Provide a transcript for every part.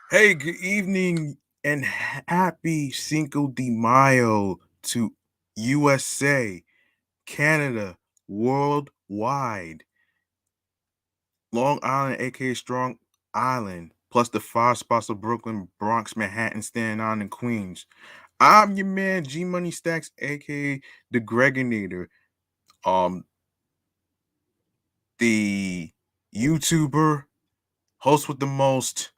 Hey, good evening and happy Cinco de Mayo to USA, Canada, worldwide, Long Island, aka Strong Island, plus the five spots of Brooklyn, Bronx, Manhattan, Staten Island, and Queens. I'm your man, G Money Stacks, aka the Gregonator, um, the YouTuber, host with the most,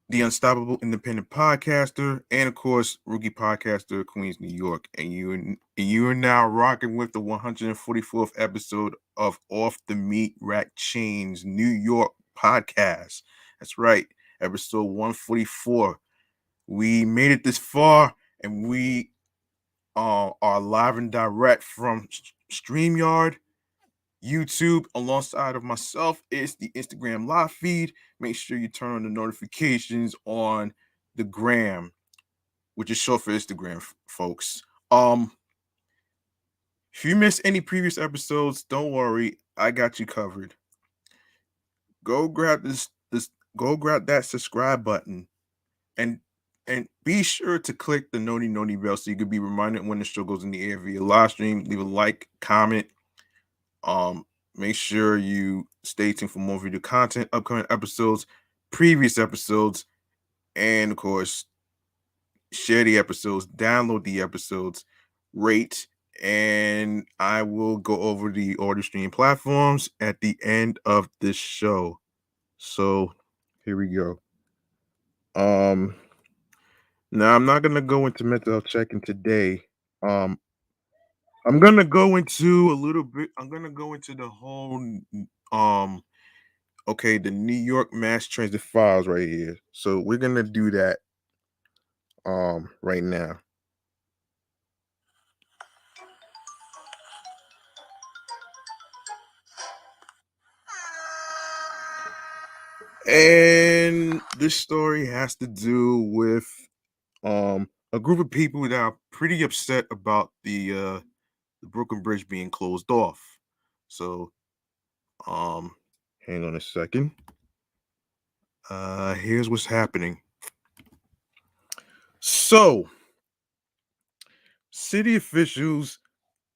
the Unstoppable Independent Podcaster, and of course, Rookie Podcaster of Queens, New York. And you are now rocking with the 144th episode of Off the Meat Rack Chainz New York podcast. That's right, episode 144. We made it this far, and we are live and direct from StreamYard. YouTube alongside of myself is the Instagram live feed. Make sure you turn on the notifications on the gram, which is short for Instagram, folks. If you missed any previous episodes, don't worry, I got you covered. Go grab this go grab that subscribe button and be sure to click the noti bell so you can be reminded when the show goes in the air via live stream. Leave a like, comment, Um, make sure you stay tuned for more video content, upcoming episodes, previous episodes, and of course, share the episodes, download the episodes, rate, and I will go over the audio stream platforms at the end of this show. So here we go. Um, Now I'm not gonna go into mental health checking today. Um, I'm gonna go into a little bit. I'm gonna go into the whole um okay, the New York Mass Transit files right here. So we're gonna do that right now. And this story has to do with a group of people that are pretty upset about the Brooklyn Bridge being closed off. So um hang on a second. Here's what's happening. So city officials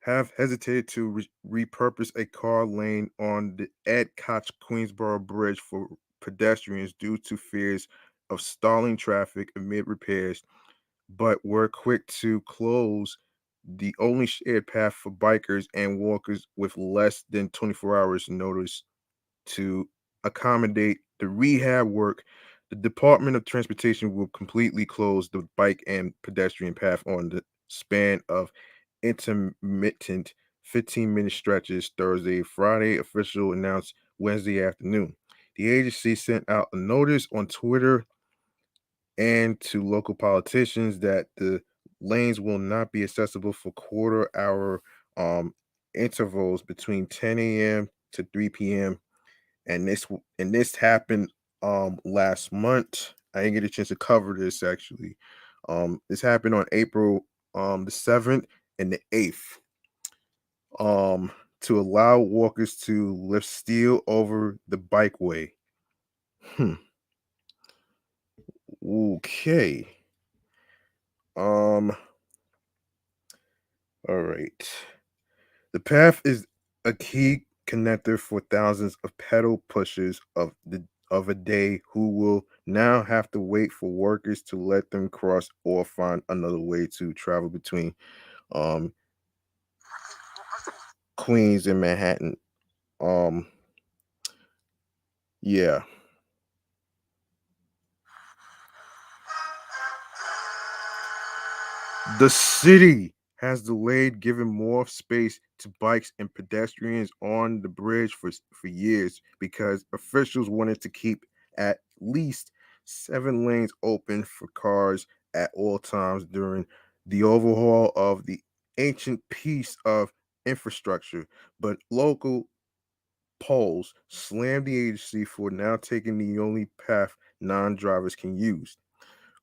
have hesitated to repurpose a car lane on the Ed Koch Queensborough Bridge for pedestrians due to fears of stalling traffic amid repairs, but were quick to close the only shared path for bikers and walkers with less than 24 hours notice to accommodate the rehab work. The Department of Transportation will completely close the bike and pedestrian path on the span of intermittent 15-minute stretches Thursday, Friday, official announced Wednesday afternoon. The agency sent out a notice on Twitter and to local politicians that the lanes will not be accessible for quarter hour intervals between 10 a.m. to 3 p.m. And this happened last month. I didn't get a chance to cover this actually. This happened on April the 7th and the 8th. To allow walkers to lift steel over the bikeway. Hmm. Okay. Um. All right. The path is a key connector for thousands of pedal pushers of a day who will now have to wait for workers to let them cross or find another way to travel between um Queens and Manhattan. Um yeah. The city has delayed giving more space to bikes and pedestrians on the bridge for years because officials wanted to keep at least 7 lanes open for cars at all times during the overhaul of the ancient piece of infrastructure. But local polls slammed the agency for now taking the only path non drivers can use.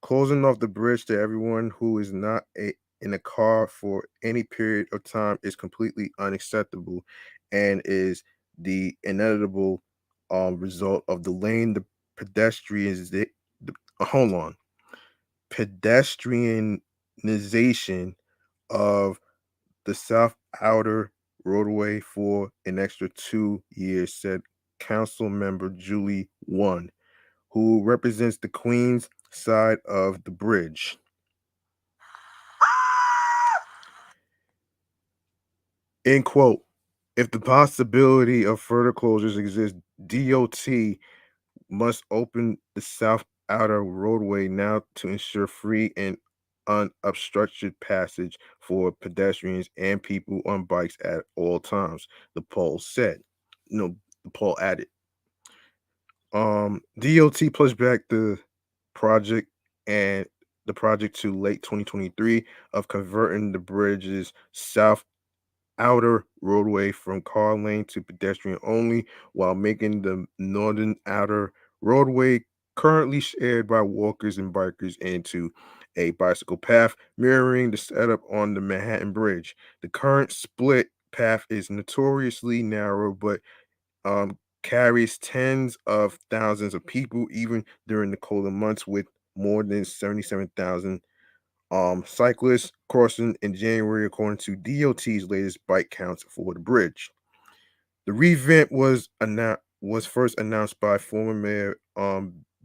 Closing off the bridge to everyone who is not in a car for any period of time is completely unacceptable and is the inevitable result of delaying the pedestrians hold on, pedestrianization of the South Outer roadway for an extra 2 years, said Council Member Julie One, who represents the Queens side of the bridge. End quote. If the possibility of further closures exists, DOT must open the South Outer roadway now to ensure free and unobstructed passage for pedestrians and people on bikes at all times, the poll said. No, the poll added. DOT pushed back project and the project to late 2023 of converting the bridge's south outer roadway from car lane to pedestrian only, while making the northern outer roadway, currently shared by walkers and bikers, into a bicycle path, mirroring the setup on the Manhattan Bridge. The current split path is notoriously narrow, but carries tens of thousands of people even during the colder months, with more than 77,000 cyclists crossing in January, according to DOT's latest bike counts for the bridge. The revamp was first announced by former Mayor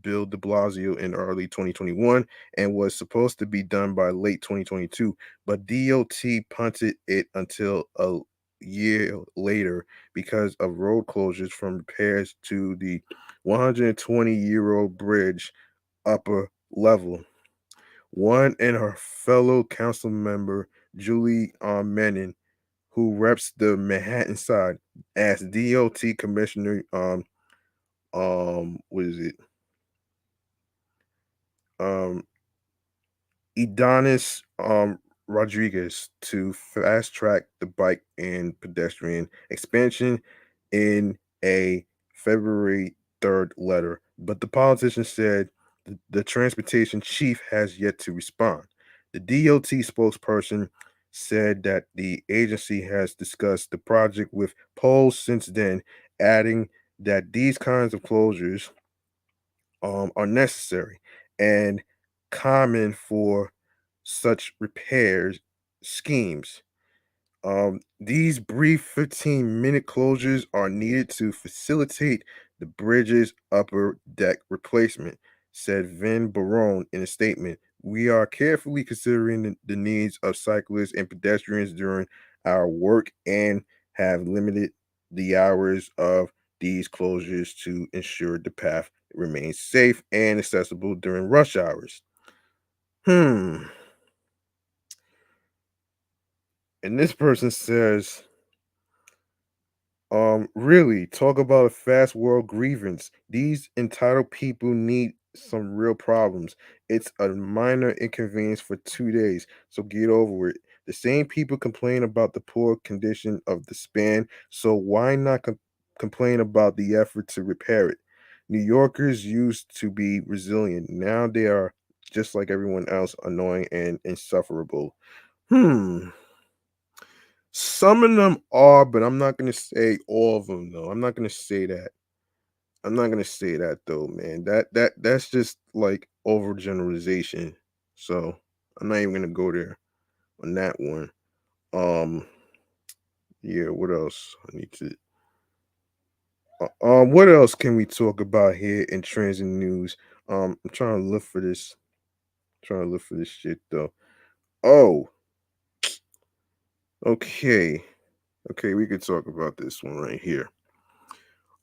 Bill De Blasio in early 2021 and was supposed to be done by late 2022, but DOT punted it until a year later because of road closures from repairs to the 120-year-old bridge upper level. One and her fellow council member, Julie Menon, who reps the Manhattan side, asked DOT Commissioner what is it? Um Edonis Rodriguez to fast track the bike and pedestrian expansion in a February 3rd letter. But the politician said the transportation chief has yet to respond. The DOT spokesperson said that the agency has discussed the project with polls since then, adding that these kinds of closures are necessary and common for such repairs schemes. These brief 15-minute closures are needed to facilitate the bridge's upper deck replacement, said Vin Barone in a statement. We are carefully considering the needs of cyclists and pedestrians during our work and have limited the hours of these closures to ensure the path remains safe and accessible during rush hours. Hmm. And this person says, really, talk about a fast world grievance. These entitled people need some real problems. It's a minor inconvenience for 2 days, so get over it. The same people complain about the poor condition of the span, so why not complain about the effort to repair it? New Yorkers used to be resilient. Now they are just like everyone else, annoying and insufferable. Hmm. Some of them are, but I'm not gonna say all of them though. I'm not gonna say that. I'm not gonna say that though, man. That's just like overgeneralization. So I'm not even gonna go there on that one. Um, yeah. What else? I need to. What else can we talk about here in trends and news? I'm trying to look for this. Trying to look for this shit though. Oh, okay. Okay, we could talk about this one right here.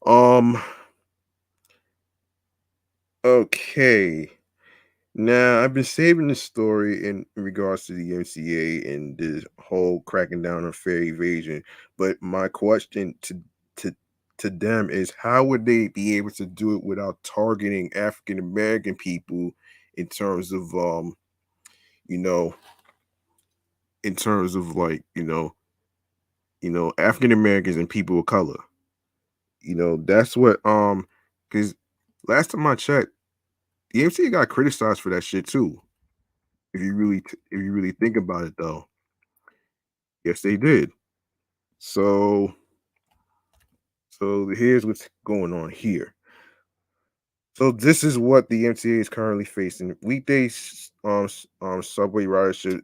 Um, okay. Now, I've been saving this story in regards to the MCA and this whole cracking down on fair evasion. But my question to to them is, how would they be able to do it without targeting African American people in terms of you know, in terms of like, African Americans and people of color. That's what because last time I checked, the MCA got criticized for that shit too. If you really think about it though. Yes, they did. So here's what's going on here. So this is what the MTA is currently facing. Weekdays, subway ridership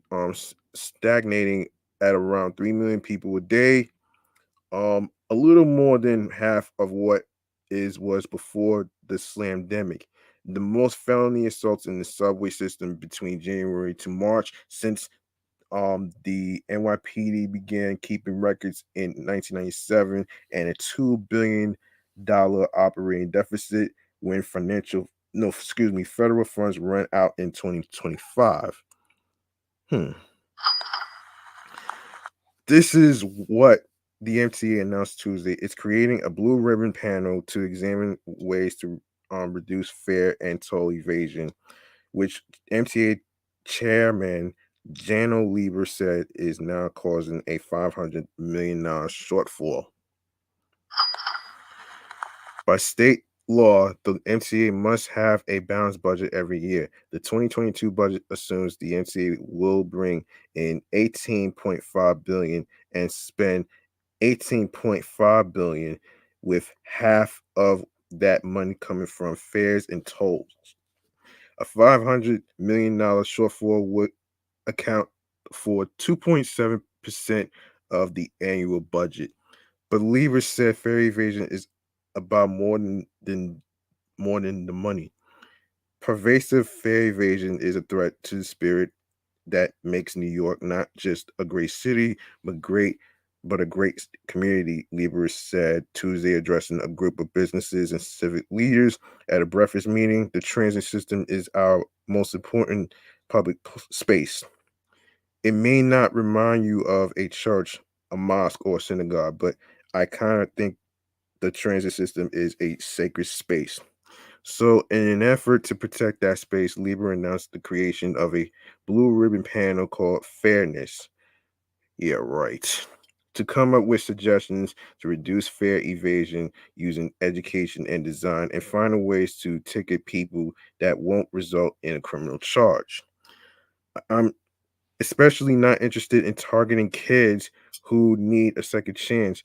stagnating at around 3 million people a day. A little more than half of what is was before the slamdemic. The most felony assaults in the subway system between January to March since the NYPD began keeping records in 1997, and a $2 billion operating deficit when financial no excuse me federal funds run out in 2025. Hmm. This is what the MTA announced Tuesday. It's creating a blue ribbon panel to examine ways to reduce fare and toll evasion, which MTA chairman Jano Lieber said is now causing a $500 million shortfall. By state law, the MTA must have a balanced budget every year. The 2022 budget assumes the MTA will bring in 18.5 billion and spend 18.5 billion, with half of that money coming from fares and tolls. A $500 million shortfall would account for 2.7% of the annual budget. But Lever said fare evasion is about more than the money. Pervasive fare evasion is a threat to the spirit that makes New York not just a great city, but a great community, Lieber said Tuesday, addressing a group of businesses and civic leaders at a breakfast meeting. The transit system is our most important public space. It may not remind you of a church, a mosque, or a synagogue, but I kind of think the transit system is a sacred space. So, in an effort to protect that space, Lieber announced the creation of a blue ribbon panel called Fairness. Yeah, right. To come up with suggestions to reduce fare evasion using education and design and finding ways to ticket people that won't result in a criminal charge. I'm especially not interested in targeting kids who need a second chance.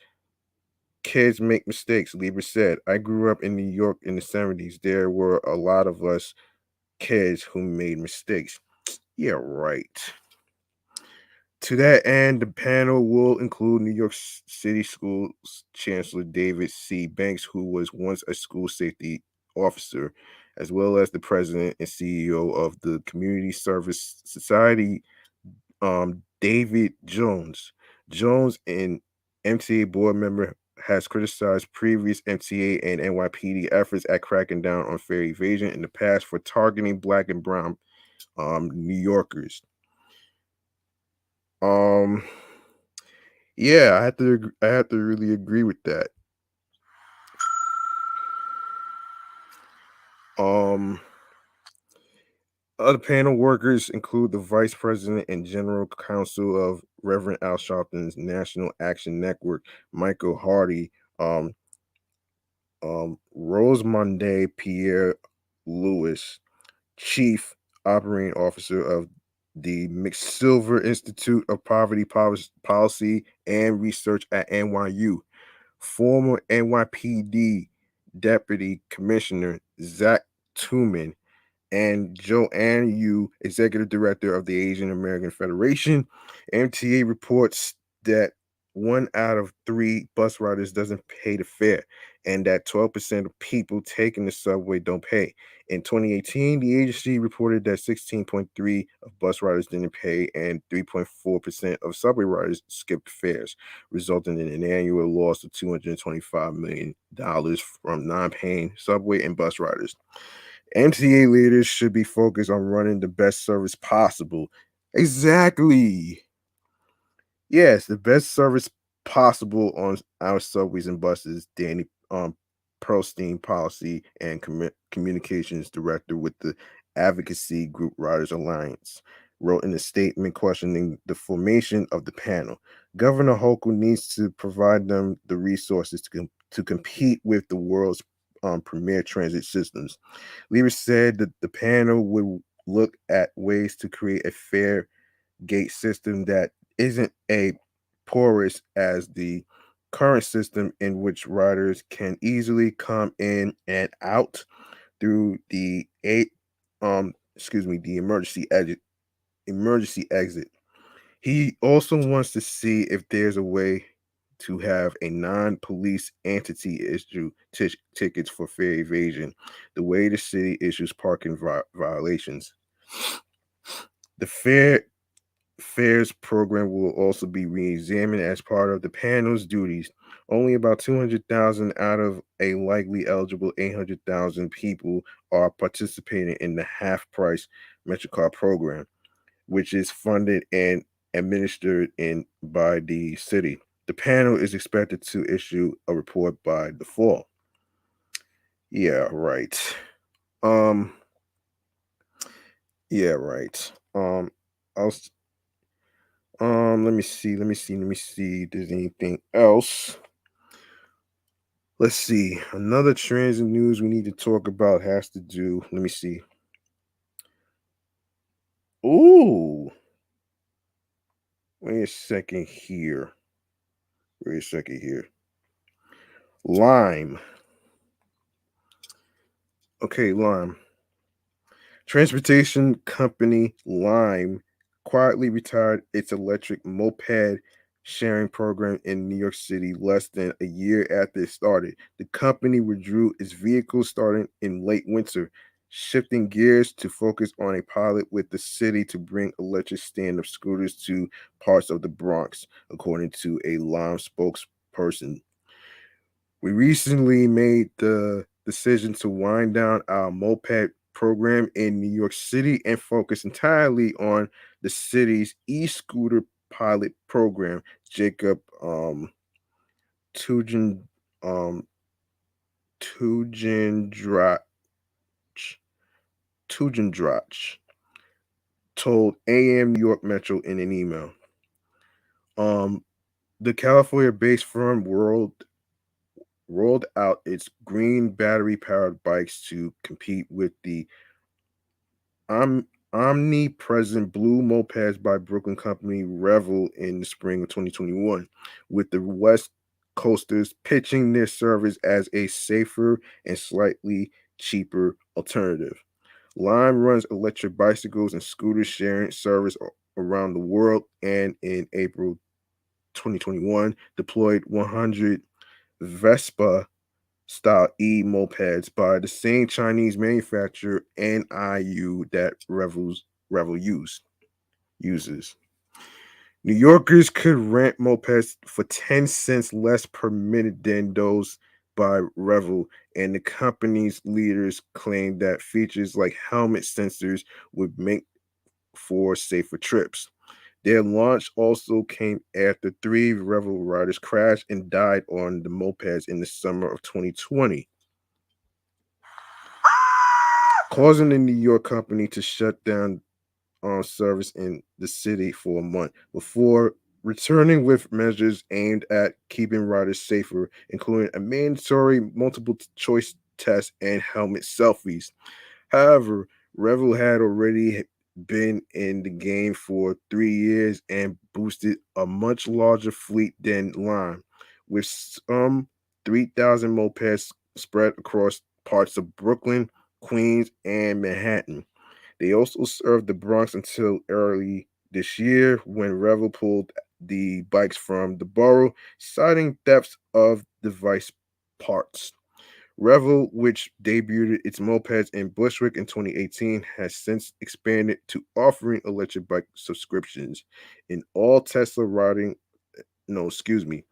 Kids make mistakes, Lieber said. I grew up in New York in the 70s. There were a lot of us kids who made mistakes. Yeah, right. To that end, the panel will include New York City School Chancellor David C. Banks, who was once a school safety officer, as well as the president and CEO of the Community Service Society, David Jones. Jones, an MTA board member, has criticized previous MTA and NYPD efforts at cracking down on fare evasion in the past for targeting Black and brown New Yorkers. Um, yeah, I have to really agree with that. Um, Other panel workers include the vice president and general counsel of Reverend Al Sharpton's National Action Network, Michael Hardy, um, Rosemonde Pierre Lewis, chief operating officer of the McSilver Institute of Poverty Policy and Research at NYU, former NYPD Deputy Commissioner Zach Tuman, and Joanne Yu, executive director of the Asian American Federation. MTA reports that 1 out of 3 bus riders doesn't pay the fare, and that 12% of people taking the subway don't pay. In 2018, the agency reported that 16.3 of bus riders didn't pay, and 3.4% of subway riders skipped fares, resulting in an annual loss of $225 million from non-paying subway and bus riders. MTA leaders should be focused on running the best service possible. Exactly. Yes, the best service possible on our subways and buses. Danny Pearlstein, policy and communications director with the advocacy group Riders Alliance, wrote in a statement questioning the formation of the panel. Governor Hochul needs to provide them the resources to compete with the world's premier transit systems. Lever said that the panel would look at ways to create a fair gate system that isn't a porous as the current system, in which riders can easily come in and out. through the emergency exit. He also wants to see if there's a way to have a non-police entity issue tickets for fare evasion, the way the city issues parking violations. The fares program will also be re-examined as part of the panel's duties. Only about 200,000 out of a likely eligible 800,000 people are participating in the half-price MetroCard program, which is funded and administered by the city. The panel is expected to issue a report by the fall. Yeah, right. Um, yeah, right. I was let me see if there's anything else. Let's see. Another transit news we need to talk about has to do. Let me see. Ooh, wait a second here. Wait a second here. Lime. Okay, Lime. Transportation company Lime quietly retired its electric moped sharing program in New York City less than a year after it started. The company withdrew its vehicles starting in late winter, shifting gears to focus on a pilot with the city to bring electric stand-up scooters to parts of the Bronx, according to a Lime spokesperson. We recently made the decision to wind down our moped program in New York City and focus entirely on the city's e-scooter pilot program. Jacob Tugendrach Tugendrach Tugendrach told AM New York Metro in an email. The California-based firm rolled out its green battery-powered bikes to compete with the omnipresent blue mopeds by Brooklyn company Revel in the spring of 2021, with the West Coasters pitching their service as a safer and slightly cheaper alternative. Lime runs electric bicycles and scooter sharing service around the world, and in April 2021 deployed 100 Vespa style mopeds by the same Chinese manufacturer NIU that Revel uses. New Yorkers could rent mopeds for 10 cents less per minute than those by Revel, and the company's leaders claim that features like helmet sensors would make for safer trips. Their launch also came after three Revel riders crashed and died on the mopeds in the summer of 2020, causing the New York company to shut down service in the city for a month before returning with measures aimed at keeping riders safer, including a mandatory multiple choice test and helmet selfies. However, Revel had already been in the game for 3 years and boosted a much larger fleet than Lime, with some 3,000 mopeds spread across parts of Brooklyn, Queens, and Manhattan. They also served the Bronx until early this year when Revel pulled the bikes from the borough, citing thefts of device parts. Revel, which debuted its mopeds in Bushwick in 2018, has since expanded to offering electric bike subscriptions in all Tesla riding, no, excuse me,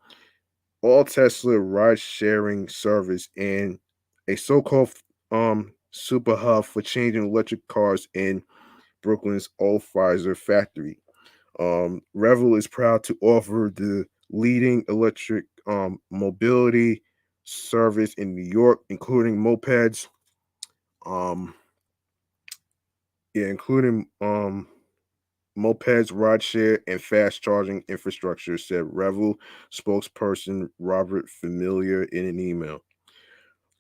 all Tesla ride sharing service and a so-called super hub for changing electric cars in Brooklyn's old Pfizer factory. Revel is proud to offer the leading electric mobility service in New York, including mopeds, um, including mopeds, rideshare, and fast charging infrastructure, said Revel spokesperson Robert Familiar in an email.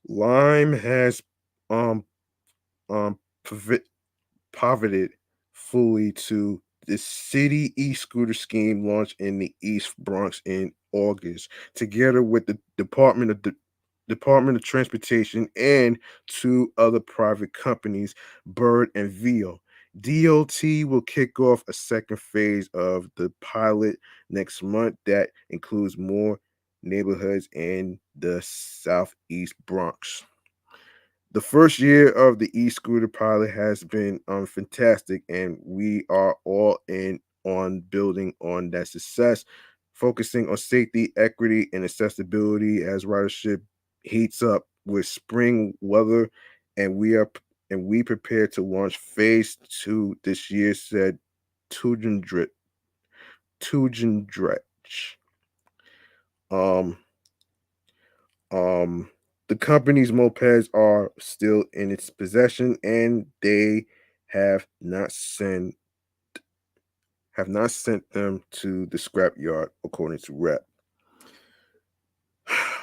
Lime has um um pivoted fully to the city e-scooter scheme launched in the East Bronx in August, together with the Department of Department of Transportation, and two other private companies, Bird and Vio. DOT will kick off a second phase of the pilot next month that includes more neighborhoods in the Southeast Bronx. The first year of the e-scooter pilot has been fantastic, and we are all in on building on that success, focusing on safety, equity, and accessibility as ridership heats up with spring weather, and we prepare to launch phase two this year, said Tujendrich. Tujendrich. Um, Um, the company's mopeds are still in its possession, and they have not sent them to the scrapyard, according to Rep.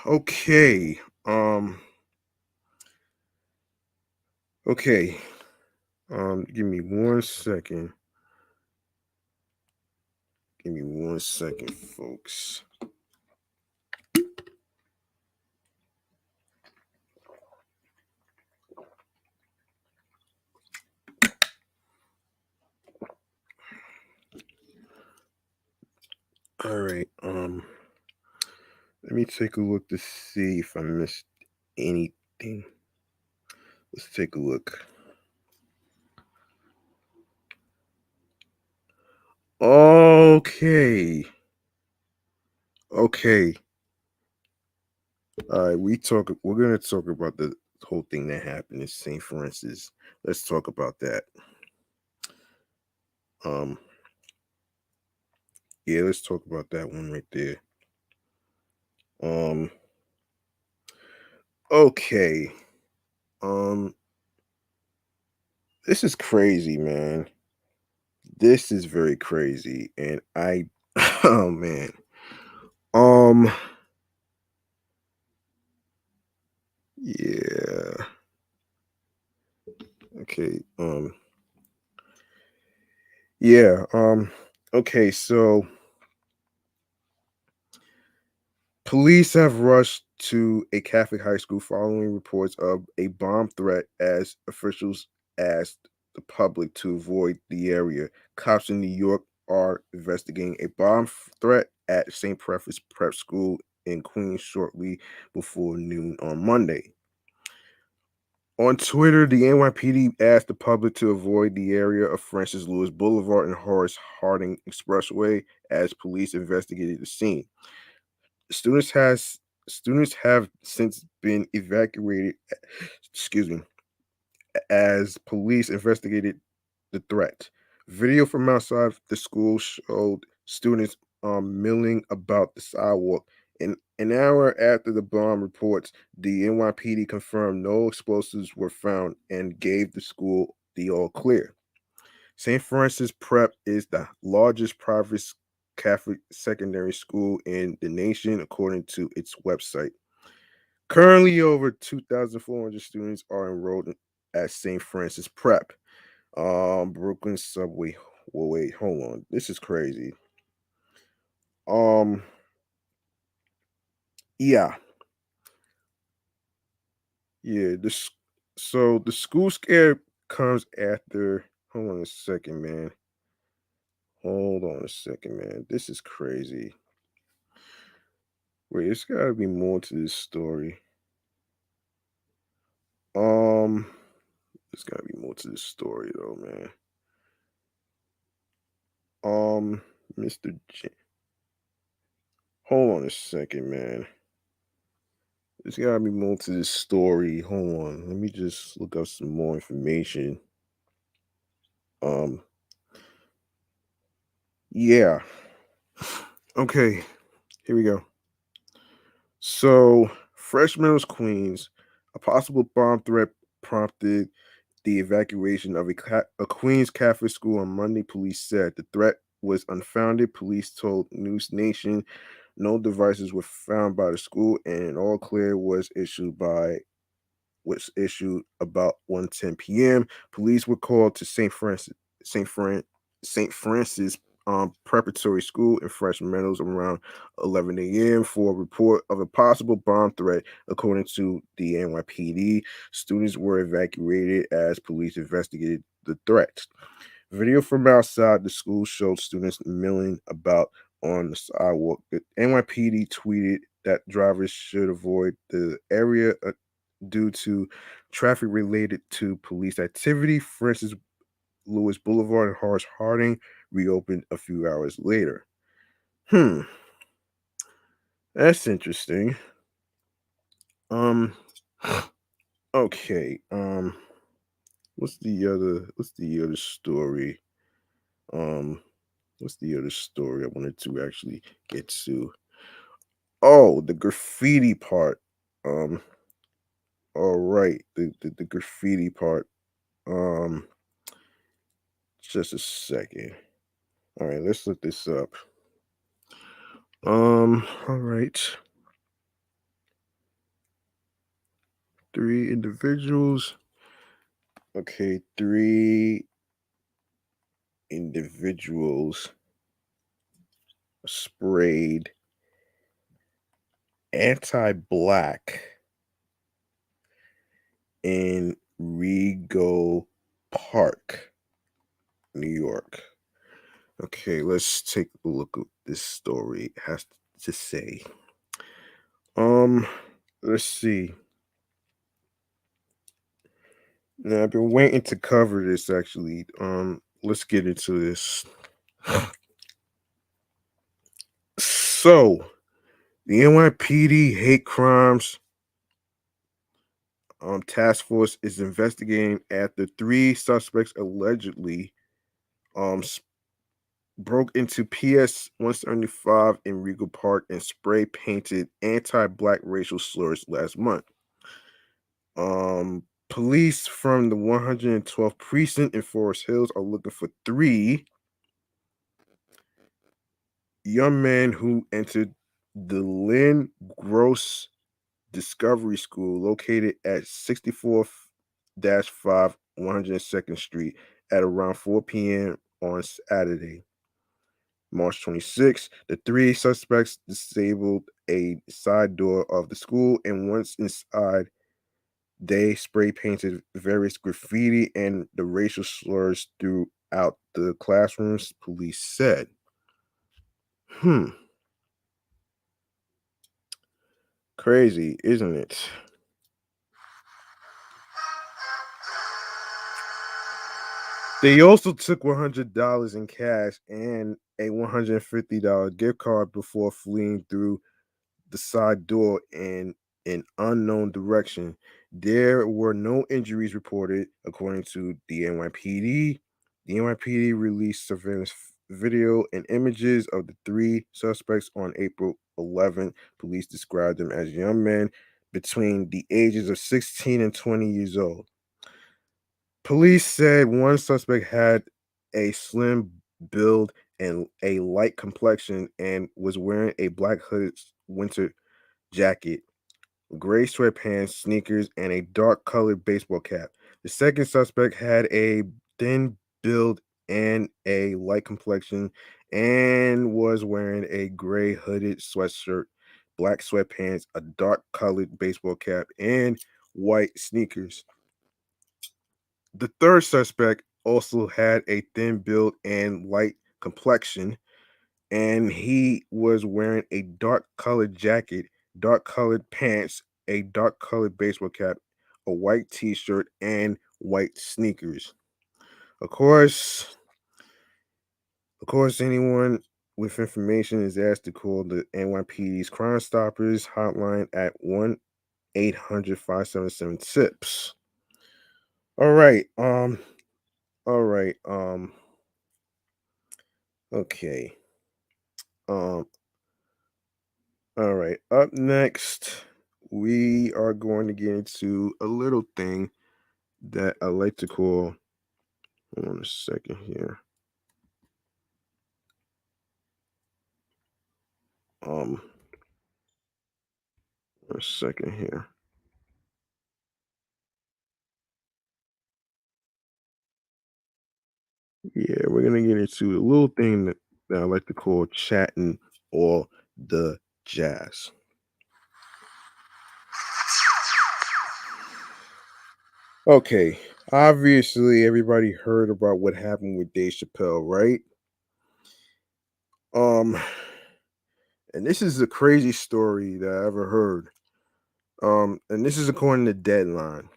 Okay. Um. Okay. Give me 1 second. Give me 1 second, folks. All right. Let me take a look to see if I missed anything. Let's take a look. Okay. Okay. All right, we're gonna talk about the whole thing that happened in St. Francis. Let's talk about that. Um, yeah, let's talk about that one right there. Um, okay. Um, this is crazy, man. This is very crazy, and I, oh man. Um, yeah. Okay. Yeah. Okay. So police have rushed to a Catholic high school following reports of a bomb threat as officials asked the public to avoid the area. Cops in New York are investigating a bomb threat at St. Preface Prep School in Queens shortly before noon on Monday. On Twitter, the NYPD asked the public to avoid the area of Francis Lewis Boulevard and Horace Harding Expressway as police investigated the scene. Students has Students have since been evacuated, excuse me, as police investigated the threat. Video from outside the school showed students milling about the sidewalk. An hour after the bomb reports, the NYPD confirmed no explosives were found and gave the school the all clear. St. Francis Prep is the largest private Catholic secondary school in the nation, according to its website. Currently, over 2,400 students are enrolled at St. Francis Prep. Brooklyn subway. Well, wait, hold on. This is crazy. Um, yeah, yeah. So the school scare comes after. Hold on a second, man. Hold on a second, man. This is crazy. Wait, there's gotta be more to this story. Um, there's gotta be more to this story, though, man. Mr. J. Hold on a second, man. There's gotta be more to this story. Hold on. Let me just look up some more information. Um, yeah. Okay, here we go. So, Fresh Meadows, Queens, a possible bomb threat prompted the evacuation of a Queens Catholic school on Monday. Police said the threat was unfounded. Police told News Nation no devices were found by the school, and an all clear was issued about 1:10 p.m. Police were called to St. Francis preparatory school in Fresh Meadows around 11 a.m. for a report of a possible bomb threat. According to the NYPD, students were evacuated as police investigated the threat. Video from outside the school showed students milling about on the sidewalk. The NYPD tweeted that drivers should avoid the area due to traffic related to police activity. Francis Lewis Boulevard and Horace Harding reopened a few hours later. Hmm, that's interesting. Um, okay. What's the other story? Um, what's the other story I wanted to actually get to? Oh, the graffiti part. Um, all right, the graffiti part. Um, just a second. All right, let's look this up. All right. Three individuals. Okay, three individuals sprayed anti-black in Rego Park, New York. Okay, let's take a look at this story has to say. Um, let's see. Now I've been waiting to cover this actually. Let's get into this. So, the NYPD hate crimes task force is investigating after three suspects allegedly um s- broke into PS 175 in Regal Park and spray painted anti-black racial slurs last month. Police from the 112th precinct in Forest Hills are looking for three young men who entered the Lynn Gross Discovery School located at 64th 5 102nd Street at around 4 p.m. on Saturday, March 26th. The three suspects disabled a side door of the school, and once inside, they spray painted various graffiti and the racial slurs throughout the classrooms, police said. Hmm, crazy, isn't it? They also took $100 in cash and a $150 gift card before fleeing through the side door in an unknown direction. There were no injuries reported, according to the NYPD. The NYPD released surveillance video and images of the three suspects on April 11th. Police described them as young men between the ages of 16 and 20 years old. Police said one suspect had a slim build and a light complexion and was wearing a black hooded winter jacket, gray sweatpants, sneakers, and a dark colored baseball cap. The second suspect had a thin build and a light complexion and was wearing a gray hooded sweatshirt, black sweatpants, a dark colored baseball cap, and white sneakers. The third suspect also had a thin build and light complexion, and he was wearing a dark colored jacket, dark colored pants, a dark colored baseball cap, a white t-shirt, and white sneakers. Of course, anyone with information is asked to call the NYPD's Crime Stoppers hotline at 1-800-577-TIPS. All right. All right. Okay. Um, all right. Up next, we are going to get into a little thing that I like to call. Hold on a second here. Um, a second here. Yeah, we're gonna get into a little thing that that I like to call chatting or the jazz. Okay, obviously everybody heard about what happened with Dave Chappelle, right? Um, and this is a crazy story that I ever heard. And this is according to Deadline.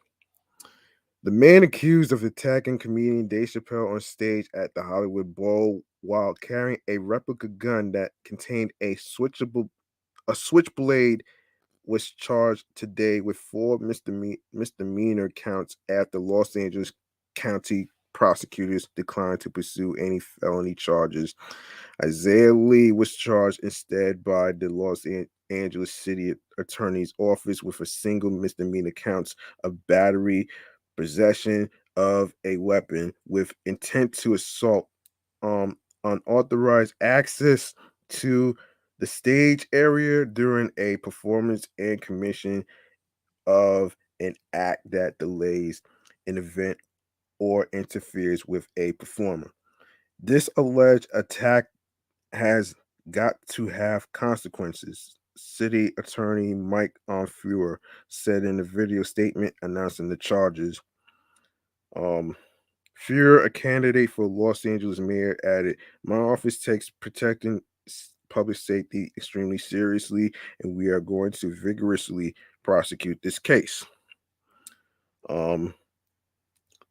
The man accused of attacking comedian Dave Chappelle on stage at the Hollywood Bowl while carrying a replica gun that contained a switchblade was charged today with four misdemeanor counts after Los Angeles County prosecutors declined to pursue any felony charges. Isaiah Lee was charged instead by the Angeles City Attorney's Office with a single misdemeanor counts of battery, possession of a weapon with intent to assault, unauthorized access to the stage area during a performance, and commission of an act that delays an event or interferes with a performer. This alleged attack has got to have consequences, City Attorney Mike Fuhrer said in a video statement announcing the charges. Um, Fuhrer, a candidate for Los Angeles mayor, added, "My office takes protecting public safety extremely seriously, and we are going to vigorously prosecute this case." Um,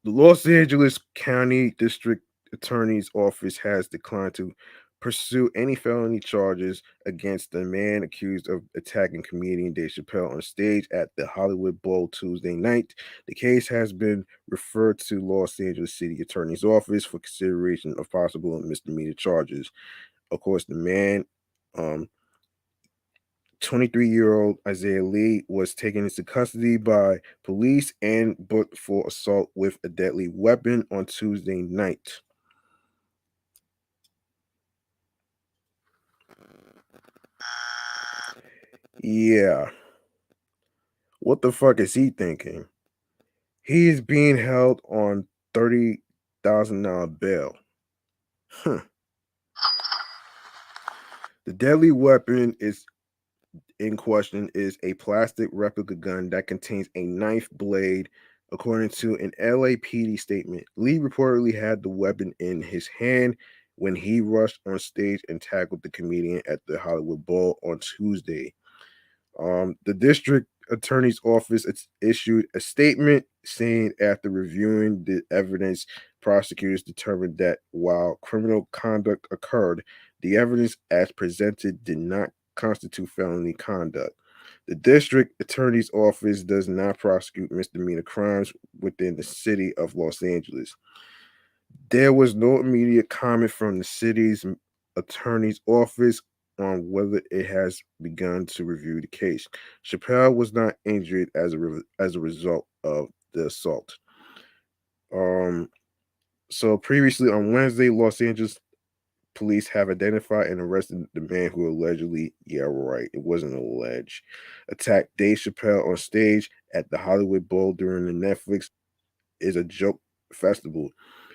The Los Angeles County District Attorney's Office has declined to pursue any felony charges against the man accused of attacking comedian Dave Chappelle on stage at the Hollywood Bowl Tuesday night. The case has been referred to Los Angeles City Attorney's Office for consideration of possible misdemeanor charges. Of course, the man, 23-year-old Isaiah Lee, was taken into custody by police and booked for assault with a deadly weapon on Tuesday night. Yeah. What the fuck is he thinking? He is being held on $30,000 bail. Huh. The deadly weapon is in question is a plastic replica gun that contains a knife blade, according to an LAPD statement. Lee reportedly had the weapon in his hand when he rushed on stage and tackled the comedian at the Hollywood Bowl on Tuesday. The district attorney's office issued a statement saying after reviewing the evidence, prosecutors determined that while criminal conduct occurred, the evidence as presented did not constitute felony conduct. The district attorney's office does not prosecute misdemeanor crimes within the city of Los Angeles. There was no immediate comment from the city's attorney's office on whether it has begun to review the case. Chappelle was not injured as a result of the assault. Um, so previously on Wednesday, Los Angeles police have identified and arrested the man who allegedly, yeah, right, it wasn't alleged, attacked Dave Chappelle on stage at the Hollywood Bowl during the Netflix Is a Joke festival.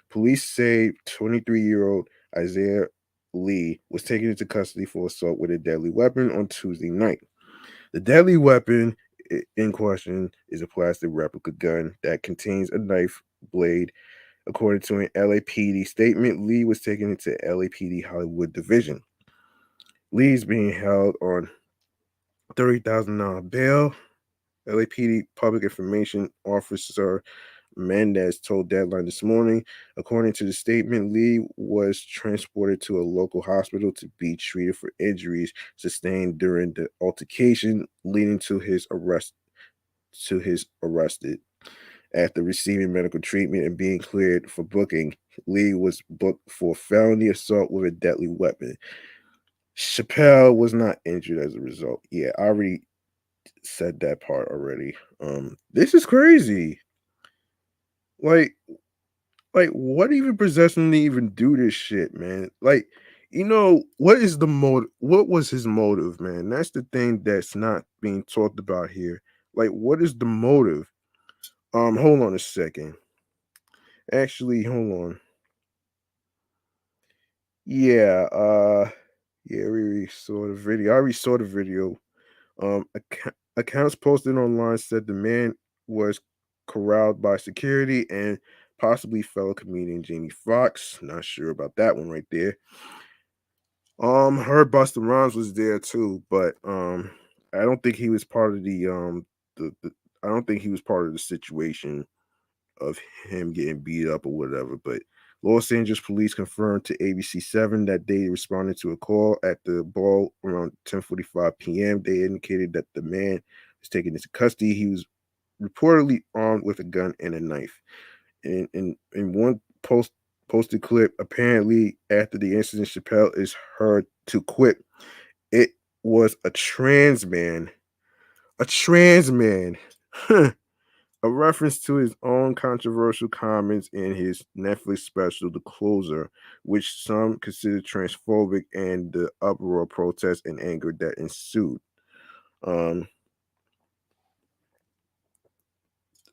Police say 23-year-old Isaiah Lee was taken into custody for assault with a deadly weapon on Tuesday night. The deadly weapon in question is a plastic replica gun that contains a knife blade. According to an LAPD statement, Lee was taken into LAPD Hollywood Division. Lee is being held on $30,000 bail. LAPD Public Information Officer Mendez told Deadline this morning. According to the statement, Lee was transported to a local hospital to be treated for injuries sustained during the altercation, leading to his arrest. Arrested. After receiving medical treatment and being cleared for booking, Lee was booked for felony assault with a deadly weapon. Chappelle was not injured as a result. Yeah, I already said that part already. This is crazy. Like, what even possessed him to even do this shit, man? Like, what is the motive? What was his motive, man? That's the thing that's not being talked about here. Like, what is the motive? Hold on a second. Actually, hold on. Yeah, yeah, we already saw the video. I already saw the video. Accounts posted online said the man was corralled by security and possibly fellow comedian Jamie Foxx. Not sure about that one right there. Heard Busta Rhymes was there too, but I don't think he was part of the I don't think he was part of the situation of him getting beat up or whatever. But Los Angeles police confirmed to ABC7 that they responded to a call at the ball around 10:45 p.m. They indicated that the man was taken into custody. He was reportedly armed with a gun and a knife. In one posted clip, apparently after the incident, Chapelle is heard to quit. It was a trans man. A trans man. A reference to his own controversial comments in his Netflix special, The Closer, which some consider transphobic, and the uproar, protest, and anger that ensued. Um,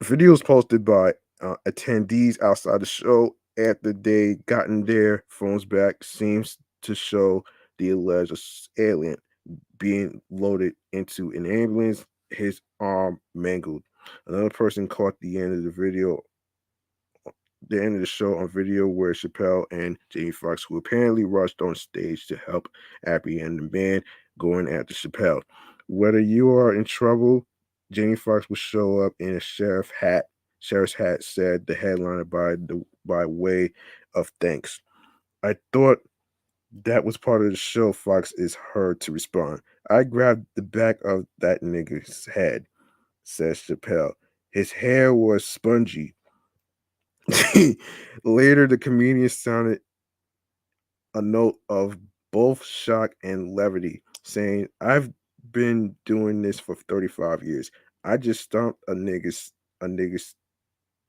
Videos posted by attendees outside the show after they gotten their phones back seems to show the alleged alien being loaded into an ambulance, his arm mangled. Another person caught the end of the show on video where Chappelle and Jamie Foxx, who apparently rushed on stage to help apprehend the man going after Chappelle. Whether you are in trouble, Jamie Foxx will show up in a sheriff's hat, said the headliner by way of thanks. I thought that was part of the show. Fox is heard to respond. I grabbed the back of that nigga's head, says Chappelle. His hair was spongy. Later, the comedian sounded a note of both shock and levity, saying, I've been doing this for 35 years. I just stomped a nigga's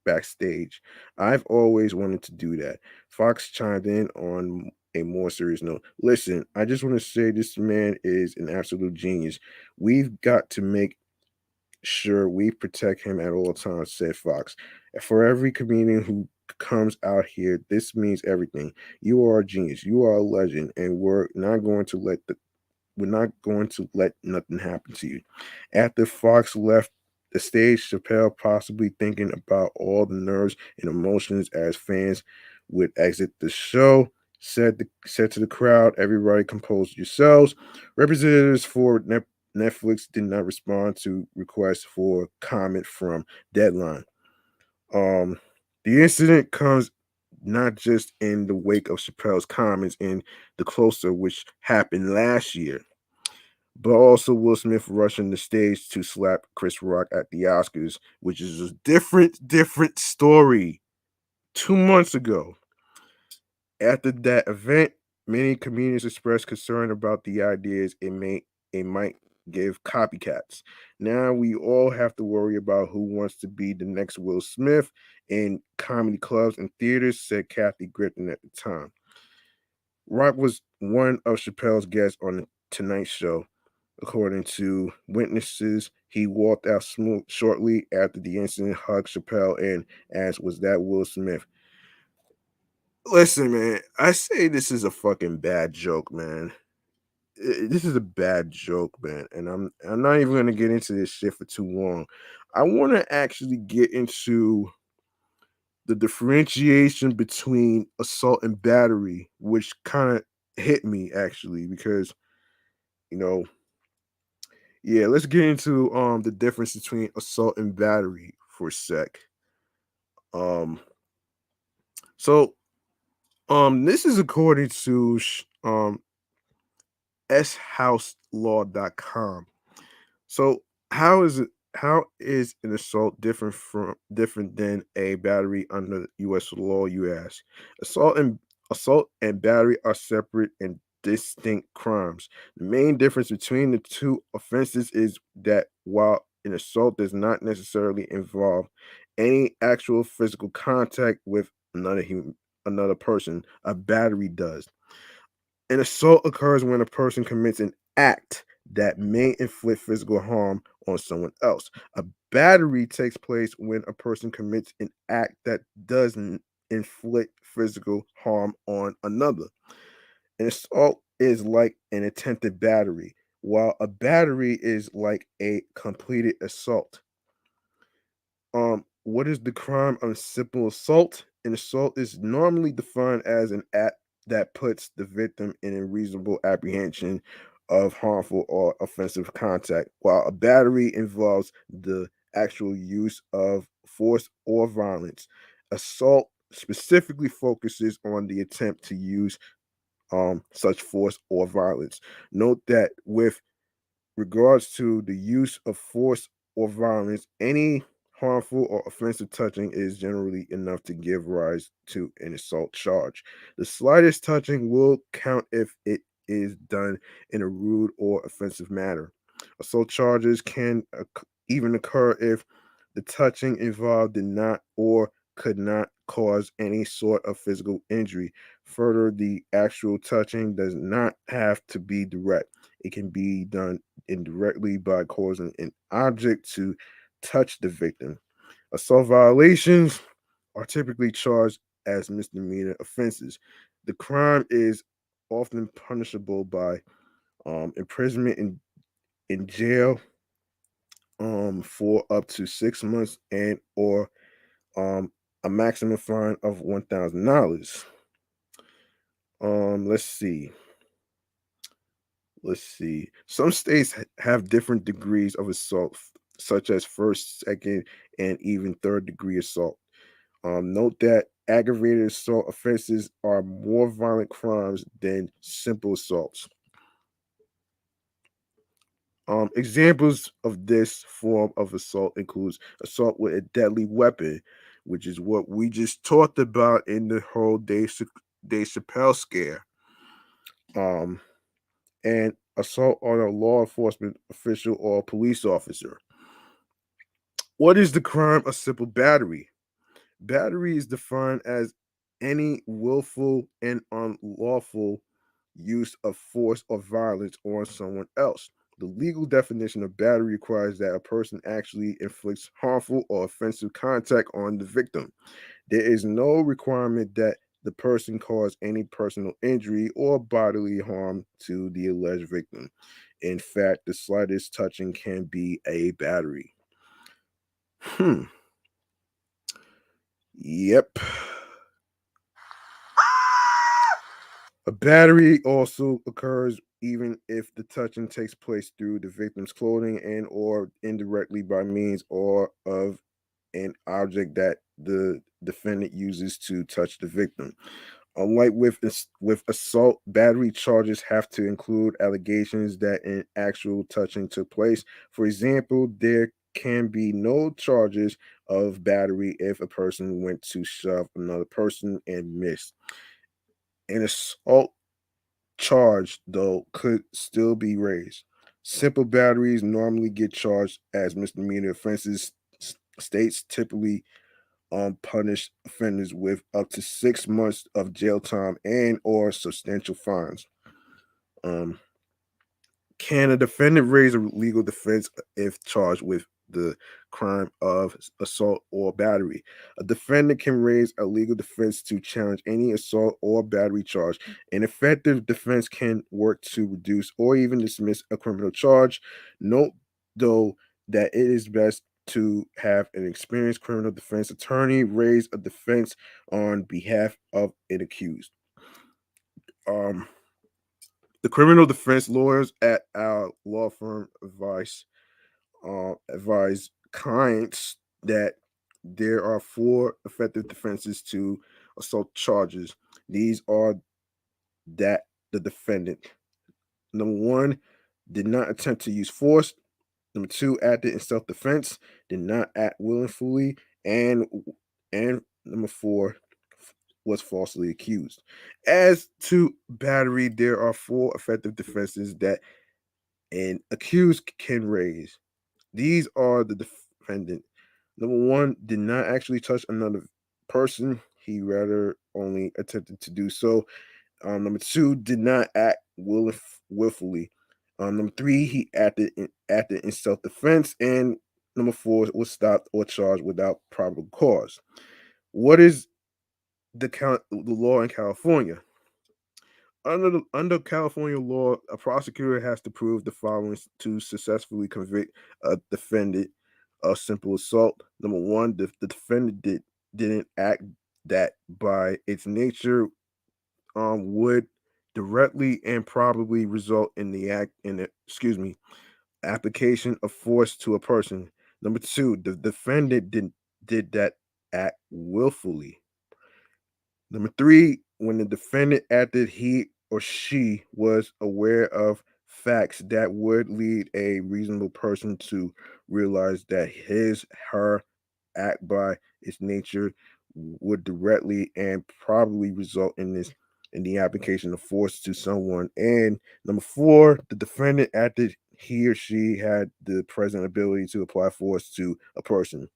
backstage. I've always wanted to do that. Fox chimed in on a more serious note. Listen, I just want to say this man is an absolute genius. We've got to make sure we protect him at all times, said Fox. For every comedian who comes out here, this means everything. You are a genius. You are a legend, and we're not going to let nothing happen to you. After Fox left the stage, Chappelle, possibly thinking about all the nerves and emotions as fans would exit the show, said to the crowd, "Everybody, compose yourselves." Representatives for Netflix did not respond to requests for comment from Deadline. Um, the incident comes not just in the wake of Chappelle's comments in The Closer, which happened last year, but also Will Smith rushing the stage to slap Chris Rock at the Oscars, which is a different story 2 months ago. After that event, many comedians expressed concern about the ideas it might give copycats. Now we all have to worry about who wants to be the next Will Smith in comedy clubs and theaters, said Kathy Griffin at the time. Rock was one of Chappelle's guests on the Tonight Show. According to witnesses, he walked out shortly after the incident, hugged Chappelle, and asked, Was that Will Smith? Listen, man, I say this is a fucking bad joke, man. This is a bad joke, man, and I'm not even gonna get into this shit for too long. I want to actually get into the differentiation between assault and battery, which kind of hit me actually because you know, yeah, let's get into the difference between assault and battery for a sec. Um, so this is according to shouselaw.com. So how is an assault different than a battery under US law, you ask? Assault and battery are separate and distinct crimes. The main difference between the two offenses is that while an assault does not necessarily involve any actual physical contact with another person, a battery does. An assault occurs when a person commits an act that may inflict physical harm on someone else. A battery takes place when a person commits an act that doesn't inflict physical harm on another. An assault is like an attempted battery, while a battery is like a completed assault. What is the crime of simple assault? An assault is normally defined as an act that puts the victim in a reasonable apprehension of harmful or offensive contact, while a battery involves the actual use of force or violence. Assault specifically focuses on the attempt to use such force or violence. Note that with regards to the use of force or violence, any harmful or offensive touching is generally enough to give rise to an assault charge. The slightest touching will count if it is done in a rude or offensive manner. Assault charges can even occur if the touching involved did not or could not cause any sort of physical injury. Further, the actual touching does not have to be direct. It can be done indirectly by causing an object to touch the victim. Assault violations are typically charged as misdemeanor offenses. The crime is often punishable by imprisonment in jail for up to 6 months and or um, a maximum fine of $1,000. Let's see. Let's see. Some states have different degrees of assault, such as first, second, and even third degree assault. Note that aggravated assault offenses are more violent crimes than simple assaults. Examples of this form of assault includes assault with a deadly weapon, which is what we just talked about in the whole Dave Chappelle scare. Um, and assault on a law enforcement official or police officer. What is the crime of simple battery? Battery is defined as any willful and unlawful use of force or violence on someone else. The legal definition of battery requires that a person actually inflicts harmful or offensive contact on the victim. There is no requirement that the person cause any personal injury or bodily harm to the alleged victim. In fact, the slightest touching can be a battery. Hmm. Yep. A battery also occurs even if the touching takes place through the victim's clothing and or indirectly by means or of an object that the defendant uses to touch the victim. Unlike with assault, battery charges have to include allegations that an actual touching took place. For example, there can be no charges of battery if a person went to shove another person and missed. An assault charge, though, could still be raised. Simple batteries normally get charged as misdemeanor offenses. States typically punish offenders with up to 6 months of jail time and or substantial fines. Um, can a defendant raise a legal defense if charged with the crime of assault or battery? A defendant can raise a legal defense to challenge any assault or battery charge. An effective defense can work to reduce or even dismiss a criminal charge. Note, though, that it is best to have an experienced criminal defense attorney raise a defense on behalf of an accused. Um, the criminal defense lawyers at our law firm advise clients that there are four effective defenses to assault charges. These are that the defendant, number one, did not attempt to use force. Number two, acted in self-defense, did not act willfully, and number four, was falsely accused. As to battery, there are four effective defenses that an accused can raise. These are the defendant. Number one, did not actually touch another person. He rather only attempted to do so. Number two, did not act willfully. Number three, he acted in self defense, and number four was stopped or charged without probable cause. What is the law in California? Under California law, a prosecutor has to prove the following to successfully convict a defendant of simple assault. Number one, the defendant didn't act that by its nature would directly and probably result in the act in the application of force to a person. Number two, the defendant did that act willfully. Number three, when the defendant acted, he or she was aware of facts that would lead a reasonable person to realize that her act by its nature would directly and probably result in the application of force to someone. And number four, the defendant acted, he or she had the present ability to apply force to a person.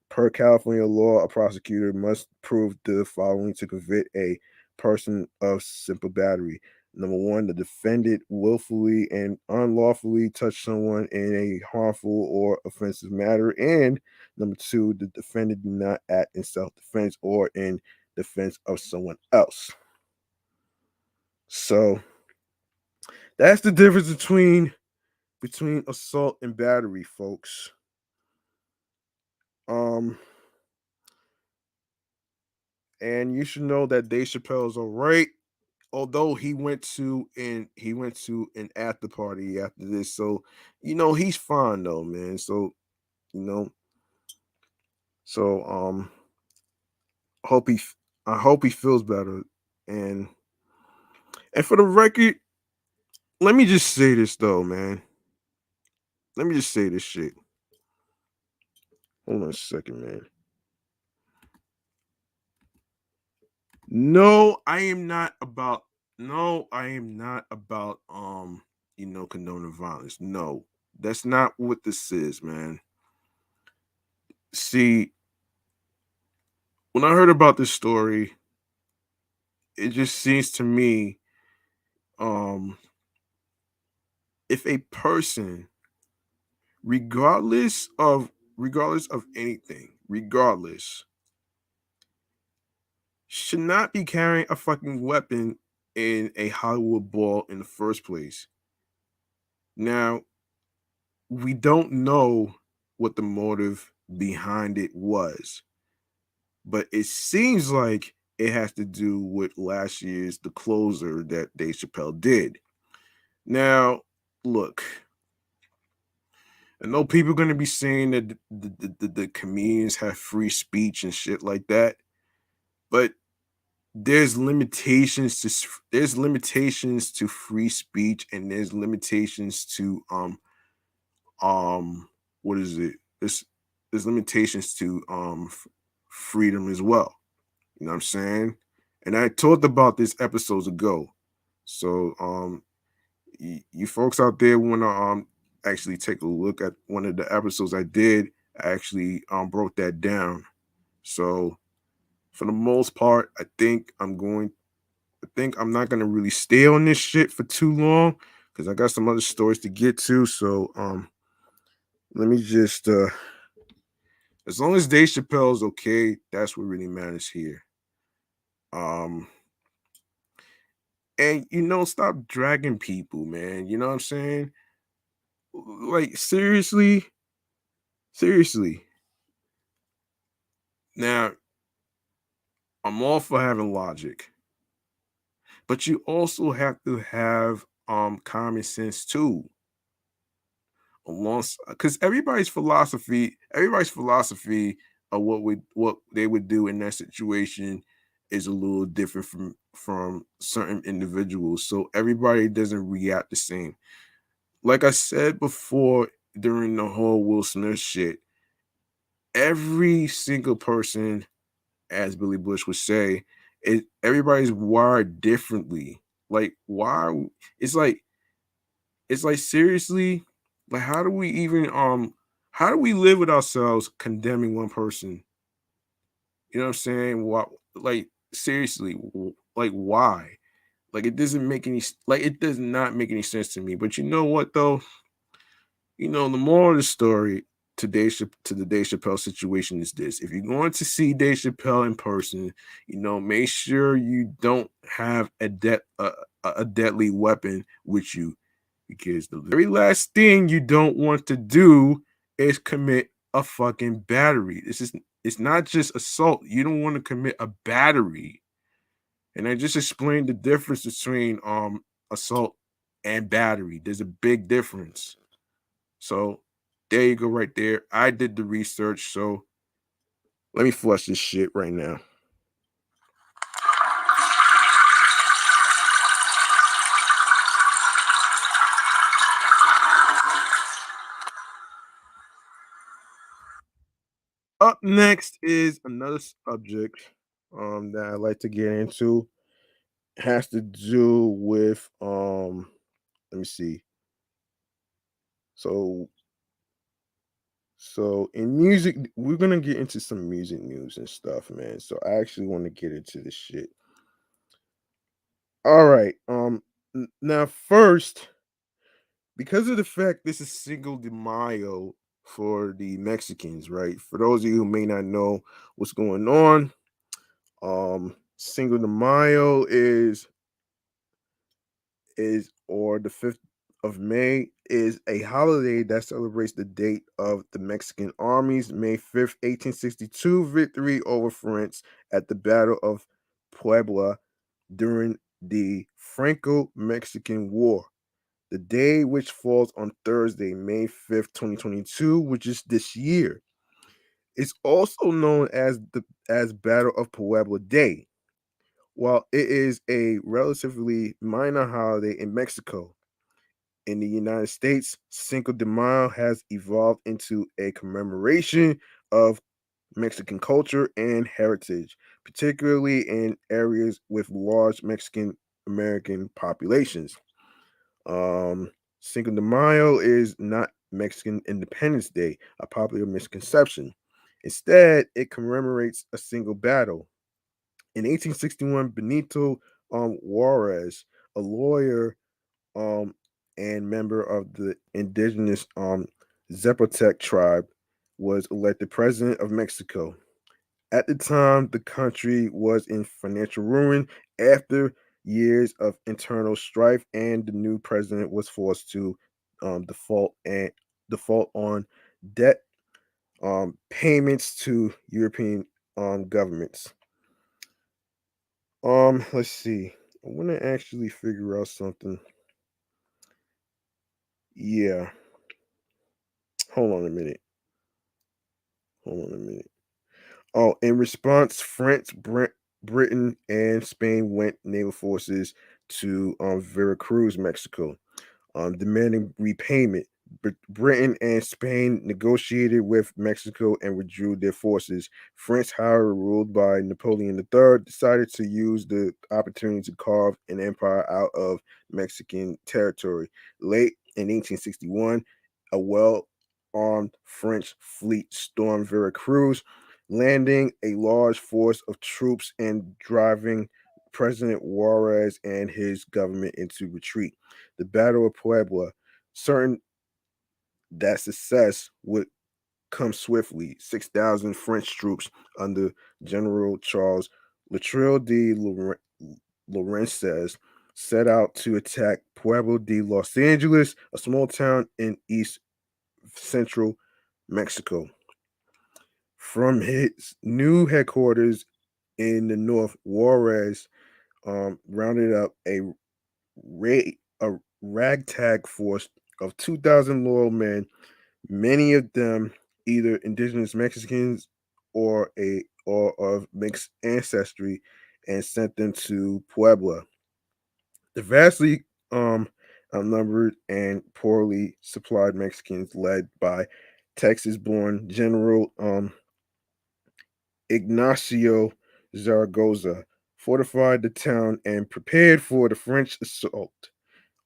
Per California law, a prosecutor must prove the following to convict a person of simple battery. Number one, the defendant willfully and unlawfully touched someone in a harmful or offensive manner. And number two, the defendant did not act in self defense or in defense of someone else. So that's the difference between assault and battery, folks. And you should know that Dave Chappelle is all right. Although he went to an after party after this, so he's fine though, man. So you know, so hope he I hope he feels better. And for the record, let me just say this though, man. Let me just say this shit. Hold on a second, man. No, I am not about. No, I am not about. Condoning violence. No, that's not what this is, man. See, when I heard about this story, it just seems to me, um, if a person, regardless of anything, should not be carrying a fucking weapon in a Hollywood ball in the first place. Now, we don't know what the motive behind it was, but it seems like it has to do with last year's The Closer that Dave Chappelle did. Now, look, I know people are going to be saying that the comedians have free speech and shit like that, but there's limitations to free speech, and there's limitations to what is it? There's limitations to freedom as well. You know what I'm saying? And I talked about this episodes ago. So you folks out there want to actually take a look at one of the episodes I did, I actually broke that down. So for the most part, I think I'm not gonna really stay on this shit for too long because I got some other stories to get to. So let me just as long as Dave Chappelle's okay, that's what really matters here. And stop dragging people, man. You know what I'm saying? Like seriously. Now, I'm all for having logic, but you also have to have common sense too. Because everybody's philosophy of what they would do in that situation is a little different from certain individuals. So everybody doesn't react the same. Like I said before during the whole Will Smith shit, every single person, as Billy Bush would say, everybody's wired differently. Like why? It's like seriously, like how do we live with ourselves condemning one person? You know what I'm saying? What, like seriously, like why? Like it doesn't make any it does not make any sense to me. But you know what though? The moral of the story to the Dave Chappelle situation is this: if you're going to see Dave Chappelle in person, make sure you don't have a a deadly weapon with you, because the very last thing you don't want to do is commit a fucking battery. It's not just assault. You don't want to commit a battery. And I just explained the difference between assault and battery. There's a big difference. So there you go, right there. I did the research, so let me flush this shit right now. Up next is another subject that I like to get into. It has to do with let me see. So in music, we're gonna get into some music news and stuff, man. So I actually want to get into this shit. All right. Now first, because of the fact this is Cinco de Mayo for the Mexicans, right? For those of you who may not know what's going on, Cinco de Mayo is or the 5th of May is a holiday that celebrates the date of the Mexican Army's May 5th, 1862 victory over France at the Battle of Puebla during the Franco-Mexican War. The day, which falls on Thursday, May 5th, 2022, which is this year, is also known as Battle of Puebla Day. While it is a relatively minor holiday in Mexico, in the United States, Cinco de Mayo has evolved into a commemoration of Mexican culture and heritage, particularly in areas with large Mexican American populations. Um, Cinco de Mayo is not Mexican Independence Day, a popular misconception. Instead, it commemorates a single battle. In 1861, Benito Juarez, a lawyer um, and member of the indigenous Zapotec tribe, was elected president of Mexico. At the time, the country was in financial ruin after years of internal strife, and the new president was forced to default on debt payments to European governments. Let's see. I want to actually figure out something. Yeah, hold on a minute. Hold on a minute. Oh, in response, France, Britain, and Spain went naval forces to Veracruz, Mexico, demanding repayment. Britain and Spain negotiated with Mexico and withdrew their forces. France, however, ruled by Napoleon III, decided to use the opportunity to carve an empire out of Mexican territory. Late in 1861, a well armed French fleet stormed Veracruz, landing a large force of troops and driving President Juarez and his government into retreat. The Battle of Puebla, certain that success would come swiftly. 6,000 French troops under General Charles Loutrell de Lorenzes set out to attack Pueblo de Los Angeles, a small town in east central Mexico. From his new headquarters in the north, Juarez rounded up a ragtag force of 2,000 loyal men, many of them either indigenous Mexicans or of mixed ancestry, and sent them to Puebla. The vastly outnumbered and poorly supplied Mexicans, led by Texas-born General Ignacio Zaragoza, fortified the town and prepared for the French assault.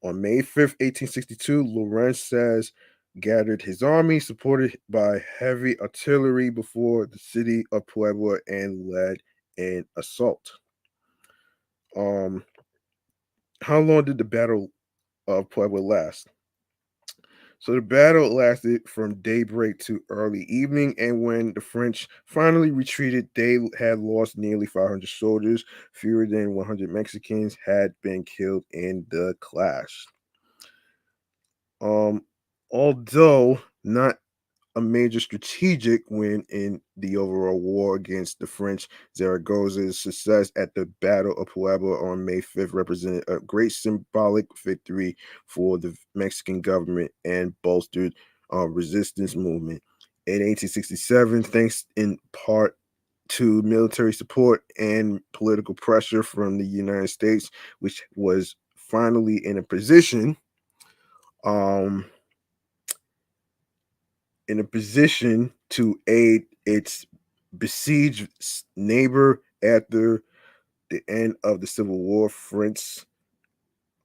On May 5th, 1862, Lorenzes gathered his army, supported by heavy artillery, before the city of Puebla and led an assault. How long did the Battle of Puebla last? So the battle lasted from daybreak to early evening, and when the French finally retreated, they had lost nearly 500 soldiers. Fewer than 100 Mexicans had been killed in the clash. Um, Although not a major strategic win in the overall war against the French, Zaragoza's success at the Battle of Puebla on May 5th represented a great symbolic victory for the Mexican government and bolstered resistance movement. In 1867, thanks in part to military support and political pressure from the United States, which was finally um, in a position to aid its besieged neighbor after the end of the Civil War. France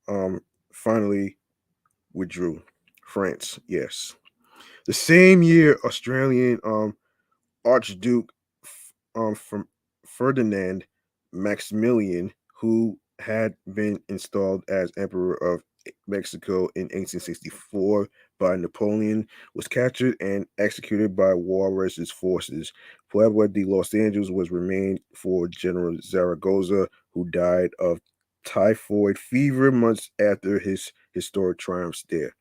um, finally withdrew. France, yes. The same year, Australian Archduke from Ferdinand Maximilian, who had been installed as Emperor of Mexico in 1864 by Napoleon, was captured and executed by Juarez's forces. Puebla de Los Angeles was remained for General Zaragoza, who died of typhoid fever months after his historic triumphs there.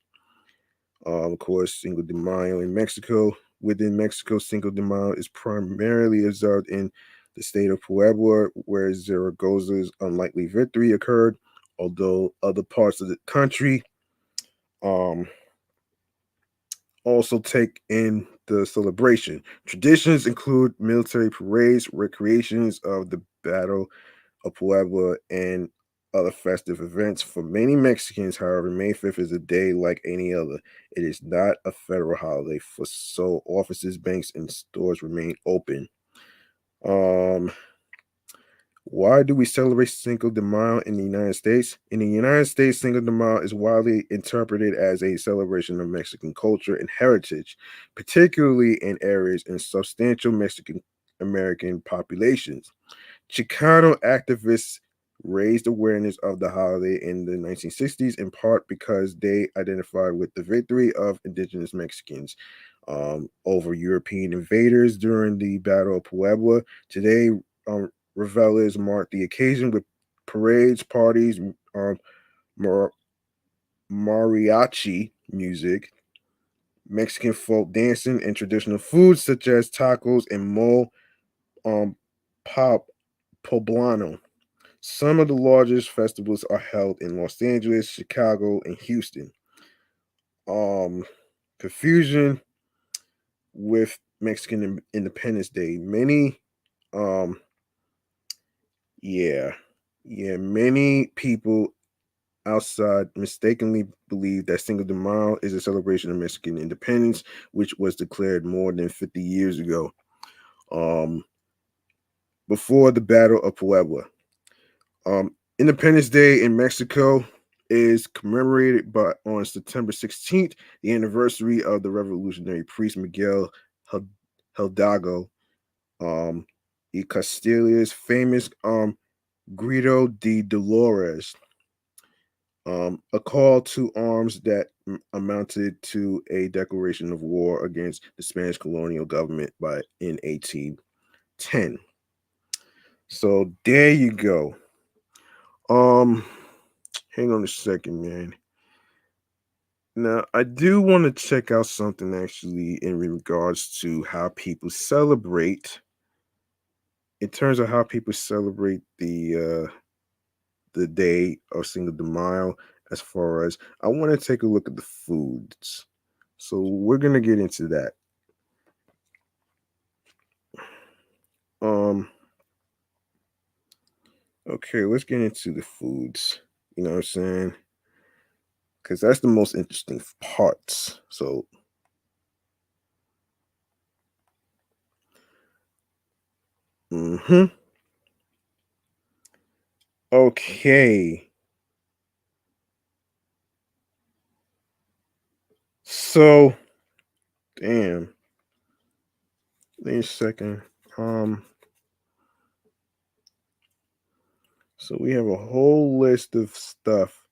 Of course, Cinco de Mayo in Mexico. Within Mexico, Cinco de Mayo is primarily observed in the state of Puebla, where Zaragoza's unlikely victory occurred, although other parts of the country um, also take in the celebration. Traditions include military parades, recreations of the Battle of Puebla, and other festive events. For many Mexicans, however, May 5th is a day like any other. It is not a federal holiday, for so offices, banks, and stores remain open. Um, why do we celebrate Cinco de Mayo in the United States? In the United States, Cinco de Mayo is widely interpreted as a celebration of Mexican culture and heritage, particularly in areas in substantial Mexican American populations. Chicano activists raised awareness of the holiday in the 1960s, in part because they identified with the victory of indigenous Mexicans over European invaders during the Battle of Puebla. Today, revelers mark the occasion with parades, parties, mar- mariachi music, Mexican folk dancing, and traditional foods such as tacos and mole um, pop poblano. Some of the largest festivals are held in Los Angeles, Chicago, and Houston. Um, Confusion with Mexican Independence Day. Um, yeah, many people outside mistakenly believe that Cinco de Mayo is a celebration of Mexican independence, which was declared more than 50 years ago, um, before the Battle of Puebla. Independence Day in Mexico is commemorated by on September 16th, the anniversary of the revolutionary priest Miguel Hidalgo y Castillo's famous Grito de Dolores, a call to arms that amounted to a declaration of war against the Spanish colonial government in 1810. So there you go. Um, Hang on a second, man. Now, I do want to check out something actually in regards to how people celebrate, in terms of how people celebrate the day of Cinco de Mayo. As far as I want to take a look at the foods, so we're gonna get into that. Um, okay, let's get into the foods. You know what I'm saying? Because that's the most interesting parts. So, mm-hmm. Okay. So, damn. Wait a second. Um, so we have a whole list of stuff.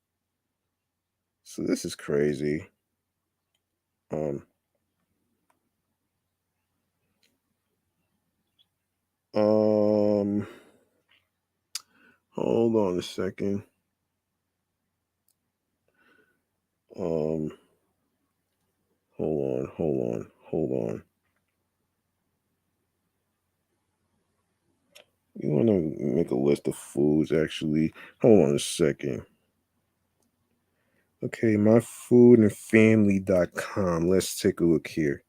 So this is crazy. Um, um, hold on a second. Um, hold on. You want to make a list of foods, actually. Hold on a second. Okay, myfoodandfamily.com. Let's take a look here.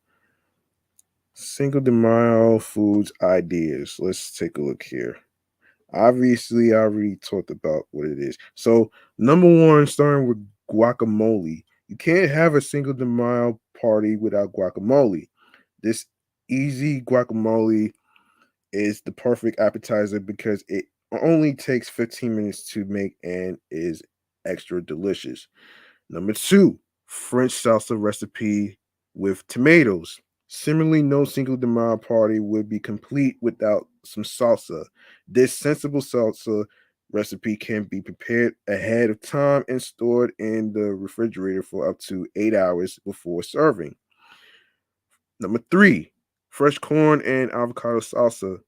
Cinco de Mayo foods ideas. Let's take a look here. Obviously, I already talked about what it is. So, number one, starting with guacamole. You can't have a Cinco de Mayo party without guacamole. This easy guacamole is the perfect appetizer because it only takes 15 minutes to make and is extra delicious. Number two, French salsa recipe with tomatoes. Similarly, no Cinco de Mayo party would be complete without some salsa. This sensible salsa recipe can be prepared ahead of time and stored in the refrigerator for up to 8 hours before serving. Number three, fresh corn and avocado salsa.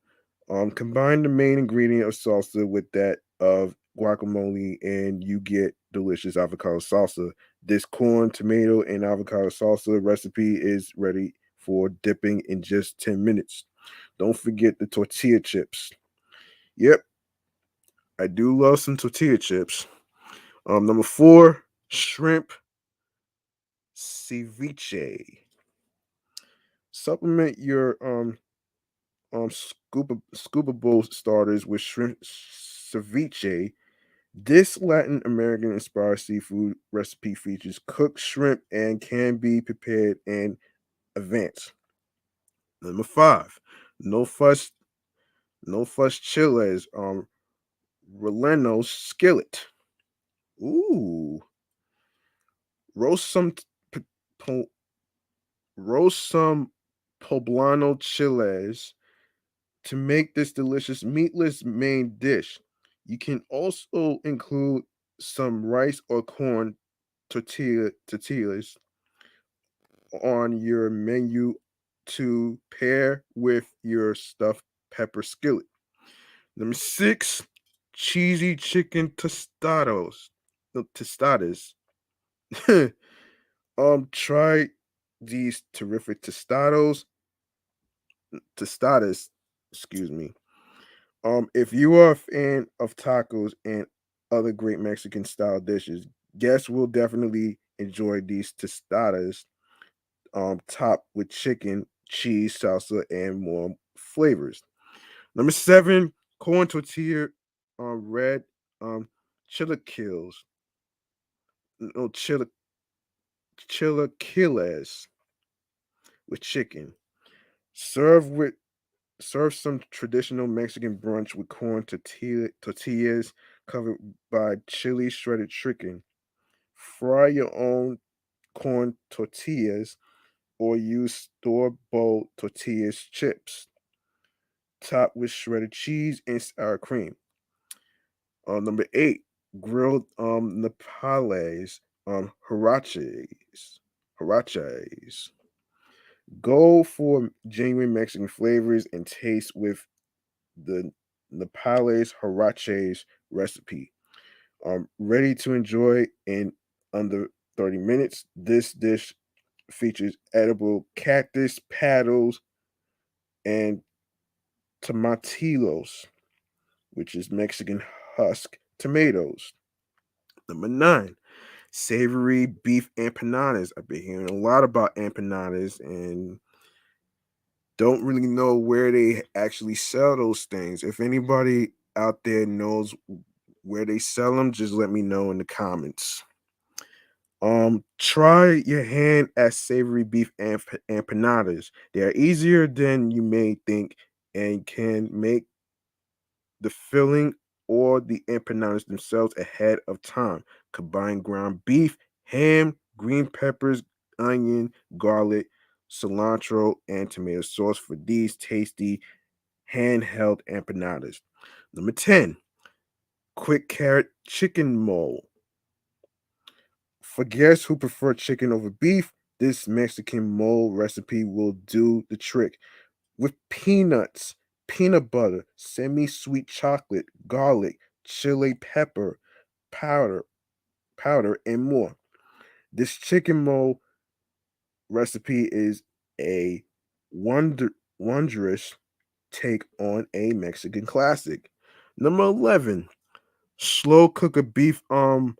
Combine the main ingredient of salsa with that of guacamole, and you get delicious avocado salsa. This corn, tomato, and avocado salsa recipe is ready for dipping in just 10 minutes. Don't forget the tortilla chips. Yep, I do love some tortilla chips. Number four, shrimp ceviche. Supplement your scuba bowl starters with shrimp ceviche. This Latin American inspired seafood recipe features cooked shrimp and can be prepared in advance. Number five, no fuss, no fuss chiles, Releno skillet. Ooh, roast some, p- po- roast some poblano chiles to make this delicious meatless main dish. You can also include some rice or corn tortillas on your menu to pair with your stuffed pepper skillet. Number six, cheesy chicken tostados. No, tostadas. Try these terrific tostadas, excuse me. If you are a fan of tacos and other great Mexican style dishes, guests will definitely enjoy these tostadas topped with chicken, cheese, salsa, and more flavors. Number seven, corn tortilla, red chilaquiles, no chilaquiles with chicken. Serve with serve some traditional Mexican brunch with corn tortillas covered by chili shredded chicken. Fry your own corn tortillas or use store bought tortillas chips topped with shredded cheese and sour cream. Number eight, grilled Nepalese Harachis. Go for genuine Mexican flavors and taste with the Nepalese Harachis recipe. Ready to enjoy in under 30 minutes. This dish features edible cactus paddles and tomatillos, which is Mexican husk tomatoes. Number nine, savory beef empanadas. I've been hearing a lot about empanadas and don't really know where they actually sell those things. If anybody out there knows where they sell them, just let me know in the comments. Try your hand at savory beef empanadas. They are easier than you may think and can make the filling or the empanadas themselves ahead of time. Combine ground beef, ham, green peppers, onion, garlic, cilantro, and tomato sauce for these tasty handheld empanadas. Number 10, quick carrot chicken mole. For guests who prefer chicken over beef, this Mexican mold recipe will do the trick. With peanuts, peanut butter, semi-sweet chocolate, garlic, chili pepper, powder, and more. This chicken mold recipe is a wondrous take on a Mexican classic. Number 11, slow cooker beef barbacoa.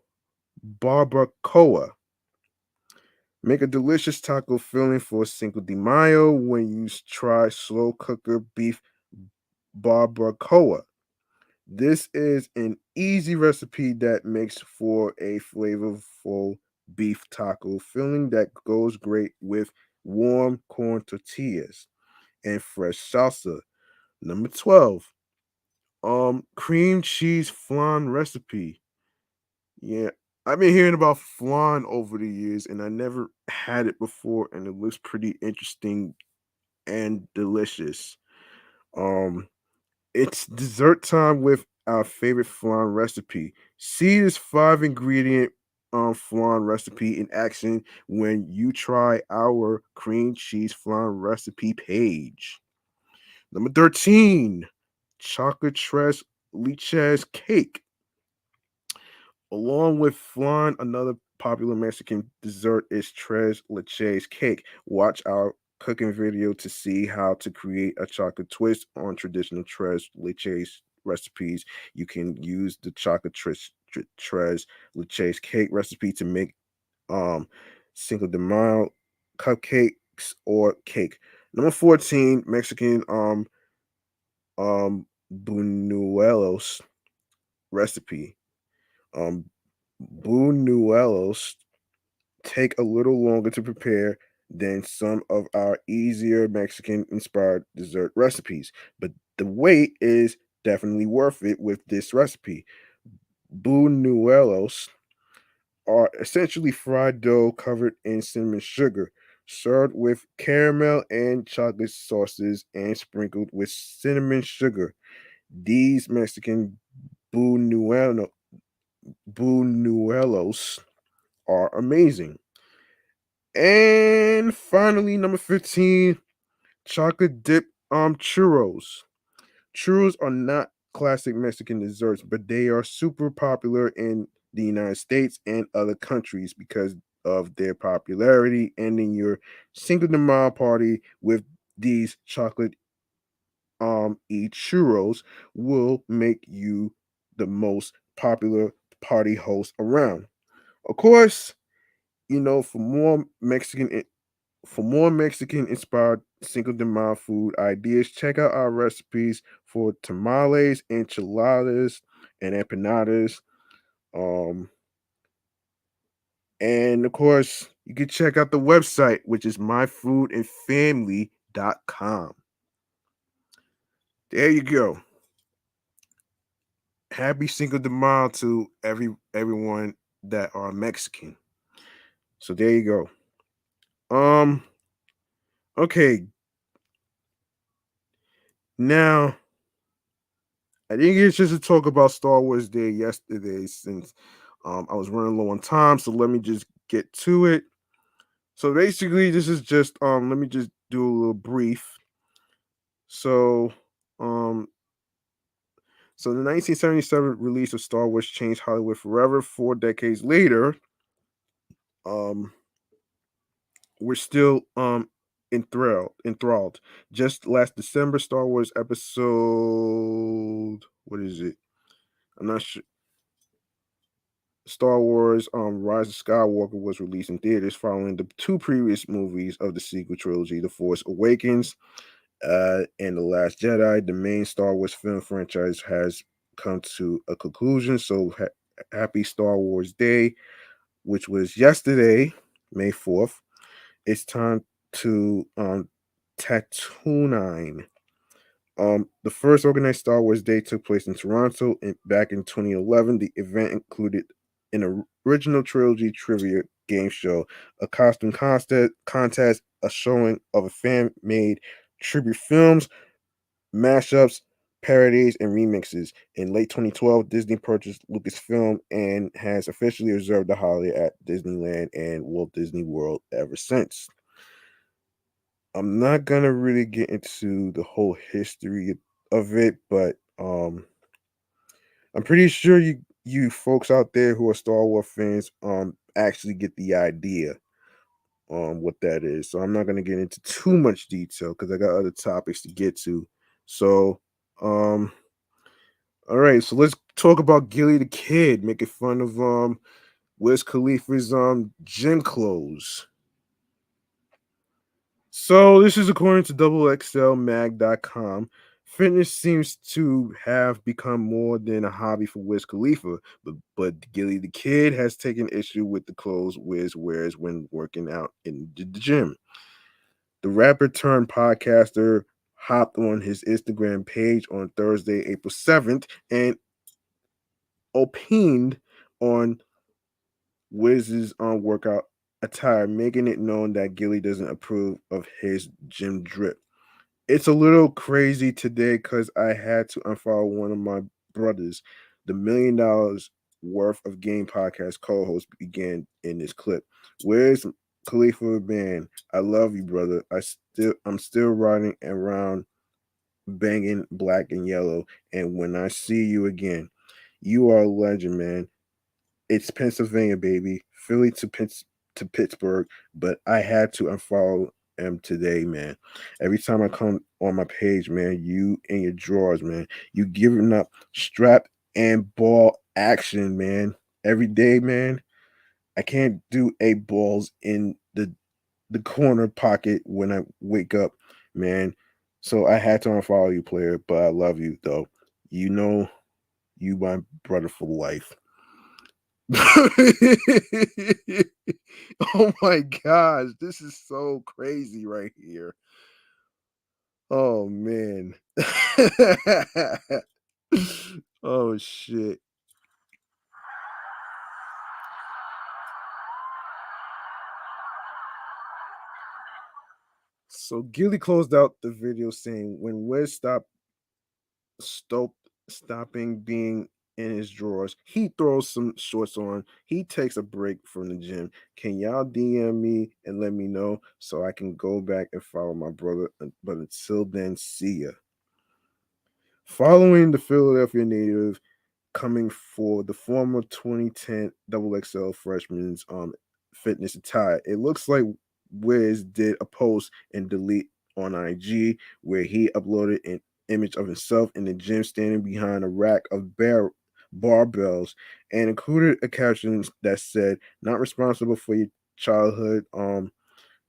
Make a delicious taco filling for Cinco de Mayo when you try slow cooker beef barbacoa. This is an easy recipe that makes for a flavorful beef taco filling that goes great with warm corn tortillas and fresh salsa. Number 12, cream cheese flan recipe. Yeah, I've been hearing about flan over the years and I never had it before and it looks pretty interesting and delicious. Um it's dessert time with our favorite flan recipe. See this 5 ingredient flan recipe in action when you try our cream cheese flan recipe page. Number 13, chocolate tres leches cake. Along with flan, another popular Mexican dessert is tres leches cake. Watch our cooking video to see how to create a chocolate twist on traditional tres leches recipes. You can use the chocolate tres leches cake recipe to make um Cinco de Mayo cupcakes or cake. Number 14, Mexican buñuelos recipe. Um, Buñuelos take a little longer to prepare than some of our easier Mexican inspired dessert recipes, but the wait is definitely worth it with this recipe. Buñuelos are essentially fried dough covered in cinnamon sugar, served with caramel and chocolate sauces and sprinkled with cinnamon sugar. These Mexican buñuelo, buñuelos are amazing. And finally, number 15, chocolate dip churros. Churros are not classic Mexican desserts, but they are super popular in the United States and other countries because of their popularity. And in your Cinco de Mayo party with these chocolate eat churros will make you the most popular party host around. Of course, for more Mexican inspired Cinco de Mayo food ideas, check out our recipes for tamales, enchiladas, and empanadas. Um, and of course, you can check out the website, which is myfoodandfamily.com. There you go. Happy Cinco de Mayo to everyone that are Mexican. So there you go. Okay. Now I didn't get a chance to talk about Star Wars Day yesterday since I was running low on time. So let me just get to it. So basically, this is just let me just do a little brief. So um so the 1977 release of Star Wars changed Hollywood forever. 4 decades later, um we're still enthralled. Just last December, Star Wars episode, what is it? I'm not sure. Star Wars Rise of Skywalker was released in theaters following the 2 previous movies of the sequel trilogy, The Force Awakens and The Last Jedi. The main Star Wars film franchise has come to a conclusion. So happy Star Wars Day, which was yesterday, May 4th. It's time to Tatooine. The first organized Star Wars Day took place in Toronto back in 2011. The event included an original trilogy trivia game show, a costume contest, a showing of a fan-made tribute films, mashups, parodies, and remixes. In late 2012, Disney purchased Lucasfilm and has officially observed the holiday at Disneyland and Walt Disney World ever since. I'm not gonna really get into the whole history of it, but I'm pretty sure you folks out there who are Star Wars fans actually get the idea what that is. So I'm not gonna get into too much detail because I got other topics to get to. So um all right, so let's talk about Gillie Da Kid making fun of Wiz Khalifa's gym clothes. So this is according to XXLmag.com. Fitness seems to have become more than a hobby for Wiz Khalifa, but Gillie Da Kid has taken issue with the clothes Wiz wears when working out in the gym. The rapper turned podcaster hopped on his Instagram page on Thursday, April 7th, and opined on Wiz's workout attire, making it known that Gillie doesn't approve of his gym drip. It's a little crazy today because I had to unfollow one of my brothers. The $1 million worth of game podcast co-host began in this clip. Where's Khalifa man? I love you, brother. I'm still riding around banging black and yellow. And when I see you again, you are a legend, man. It's Pennsylvania, baby. Philly to Pittsburgh, but I had to unfollow him today, man. Every time I come on my page, man, you and your drawers, man, you giving up strap and ball action, man. Every day, man. I can't do 8 balls in the corner pocket when I wake up, man. So I had to unfollow you, player, but I love you though. You know you my brother for life. Oh my gosh, this is so crazy right here. Oh man. Oh shit. So Gilly closed out the video saying when Wes stop stopping being in his drawers, he throws some shorts on, he takes a break from the gym. Can y'all DM me and let me know so I can go back and follow my brother? But until then, see ya. Following the Philadelphia native coming for the former 2010 XXL freshman's fitness attire. It looks like Wiz did a post and delete on IG where he uploaded an image of himself in the gym standing behind a rack of barbells and included a caption that said, "Not responsible for your childhood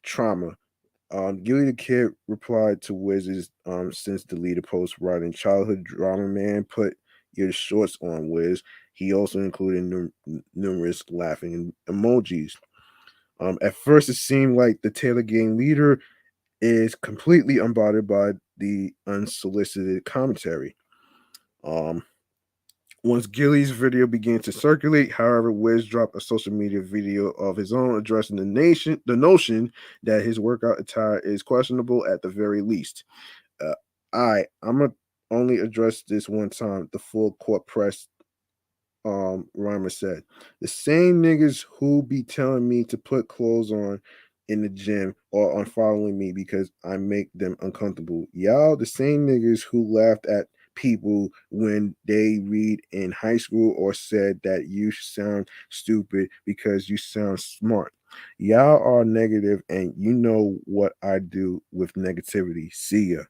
trauma." Gillie Da Kid replied to Wiz's since deleted post writing childhood drama man put your shorts on Wiz. He also included numerous laughing emojis. At first, it seemed like the Taylor Gang leader is completely unbothered by the unsolicited commentary. Um, Once Gilly's video began to circulate, however, Wiz dropped a social media video of his own addressing the notion that his workout attire is questionable at the very least. Uh, I'm gonna only address this one time. The full court press Rhymer said. The same niggas who be telling me to put clothes on in the gym or unfollowing me because I make them uncomfortable. Y'all the same niggas who laughed at people when they read in high school or said that you sound stupid because you sound smart. Y'all are negative and you know what I do with negativity. See ya.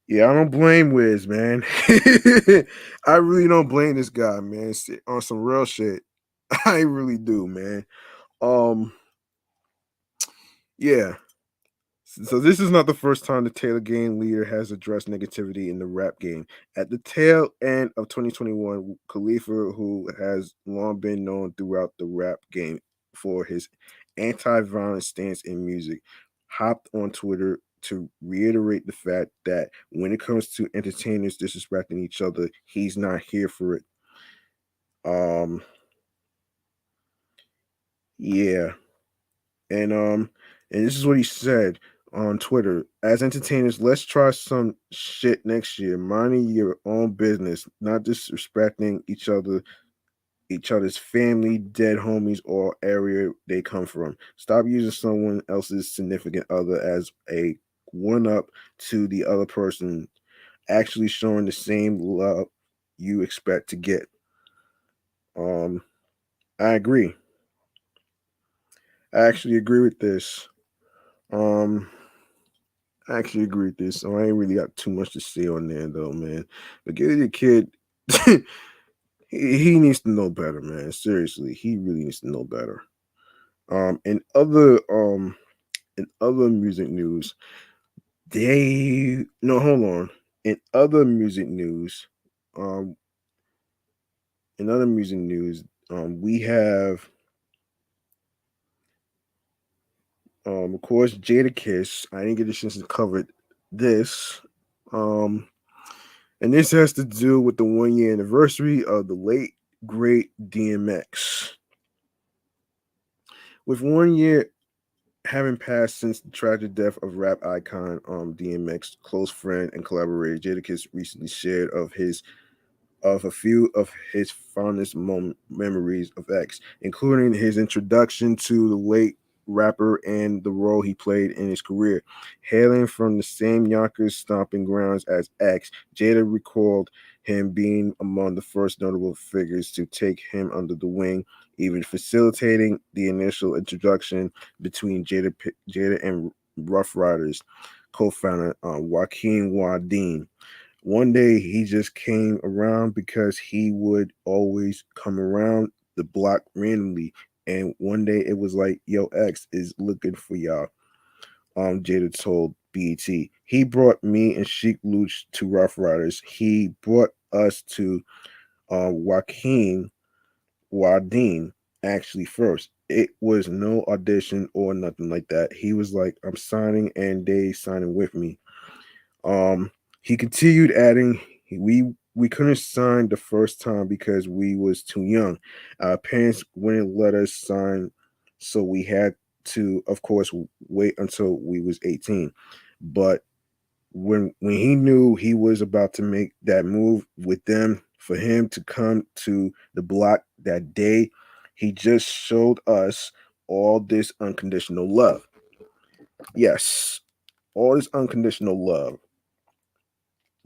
Yeah, I don't blame Wiz, man. I really don't blame this guy, man. On some real shit. I really do, man. Um, yeah. So this is not the first time the Taylor Gang leader has addressed negativity in the rap game. At the tail end of 2021, Khalifa, who has long been known throughout the rap game for his anti-violence stance in music, hopped on Twitter to reiterate the fact that when it comes to entertainers disrespecting each other, he's not here for it. Um, yeah, and and this is what he said. on Twitter. As entertainers, let's try some shit next year. Minding your own business, not disrespecting each other's family, dead homies, or area they come from. Stop using someone else's significant other as a one up to the other person, actually showing the same love you expect to get. Um, I agree. I actually agree with this. Um, I actually agree with this. So I ain't really got too much to say on there though, man. But Gillie Da Kid, he needs to know better, man. Seriously, he really needs to know better. Um, in other um in other music news, they no hold on. In other music news, um, in other music news, we have of course Jadakiss. I didn't get a chance to cover this. Um, and this has to do with the 1 year anniversary of the late great DMX. With 1 year having passed since the tragic death of rap icon DMX, close friend and collaborator Jadakiss recently shared of a few of his fondest memories of X, including his introduction to the late rapper and the role he played in his career. Hailing from the same Yonkers stomping grounds as X, Jada recalled him being among the first notable figures to take him under the wing, even facilitating the initial introduction between Jada and Rough Riders co-founder Joaquin Wadeen. One day he just came around because he would always come around the block randomly. And one day it was like, yo, X is looking for y'all. Jada told BET. He brought me and Sheik Luch to Rough Riders. He brought us to Joaquin Wadeen actually first. It was no audition or nothing like that. He was like, I'm signing and they signing with me. He continued adding, we couldn't sign the first time because we was too young. Our parents wouldn't let us sign, so we had to, of course, wait until we was 18. But when he knew he was about to make that move with them, for him to come to the block that day, he just showed us all this unconditional love. Yes, all this unconditional love.